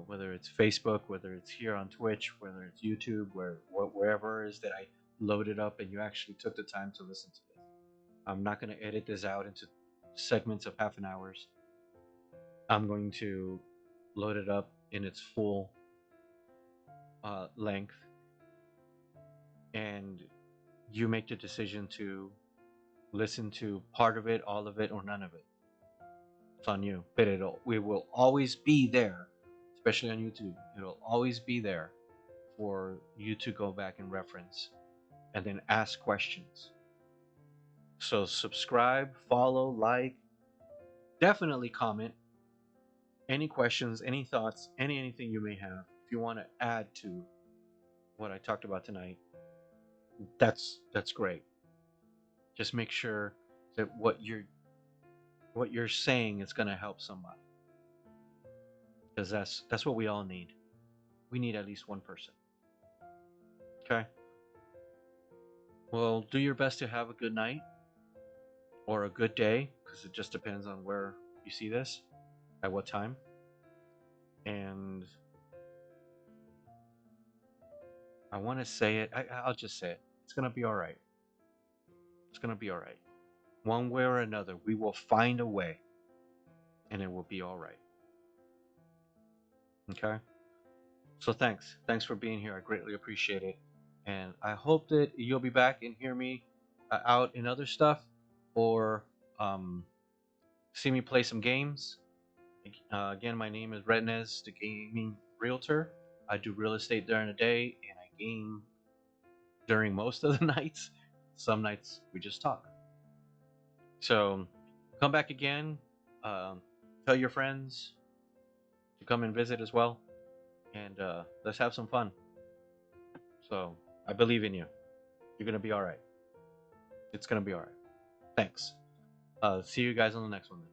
whether it's Facebook, whether it's here on Twitch, whether it's YouTube, wherever it is that I loaded up and you actually took the time to listen to this. I'm not going to edit this out into segments of half an hours. I'm going to load it up in its full length, and you make the decision to listen to part of it, all of it, or none of it. It's on you. But we will always be there, especially on YouTube. It'll always be there for you to go back and reference and then ask questions. So subscribe, follow, like, definitely comment any questions, any thoughts, anything you may have. If you want to add to what I talked about tonight, that's great. Just make sure that what you're saying is going to help somebody, because that's what we all need. We need at least one person. Okay? Well, do your best to have a good night or a good day, because it just depends on where you see this, at what time. And I want to say it. I'll just say it. It's going to be all right. It's going to be all right. One way or another, we will find a way, and it will be all right. Okay? So thanks. Thanks for being here. I greatly appreciate it. And I hope that you'll be back and hear me out in other stuff, or um, see me play some games. Again, my name is Rednez, the gaming realtor. I do real estate during the day, and I game during most of the nights. Some nights we just talk. So come back again. Um, tell your friends to come and visit as well, and let's have some fun. So I believe in you. You're gonna be all right. It's gonna be all right. Thanks. See you guys on the next one then.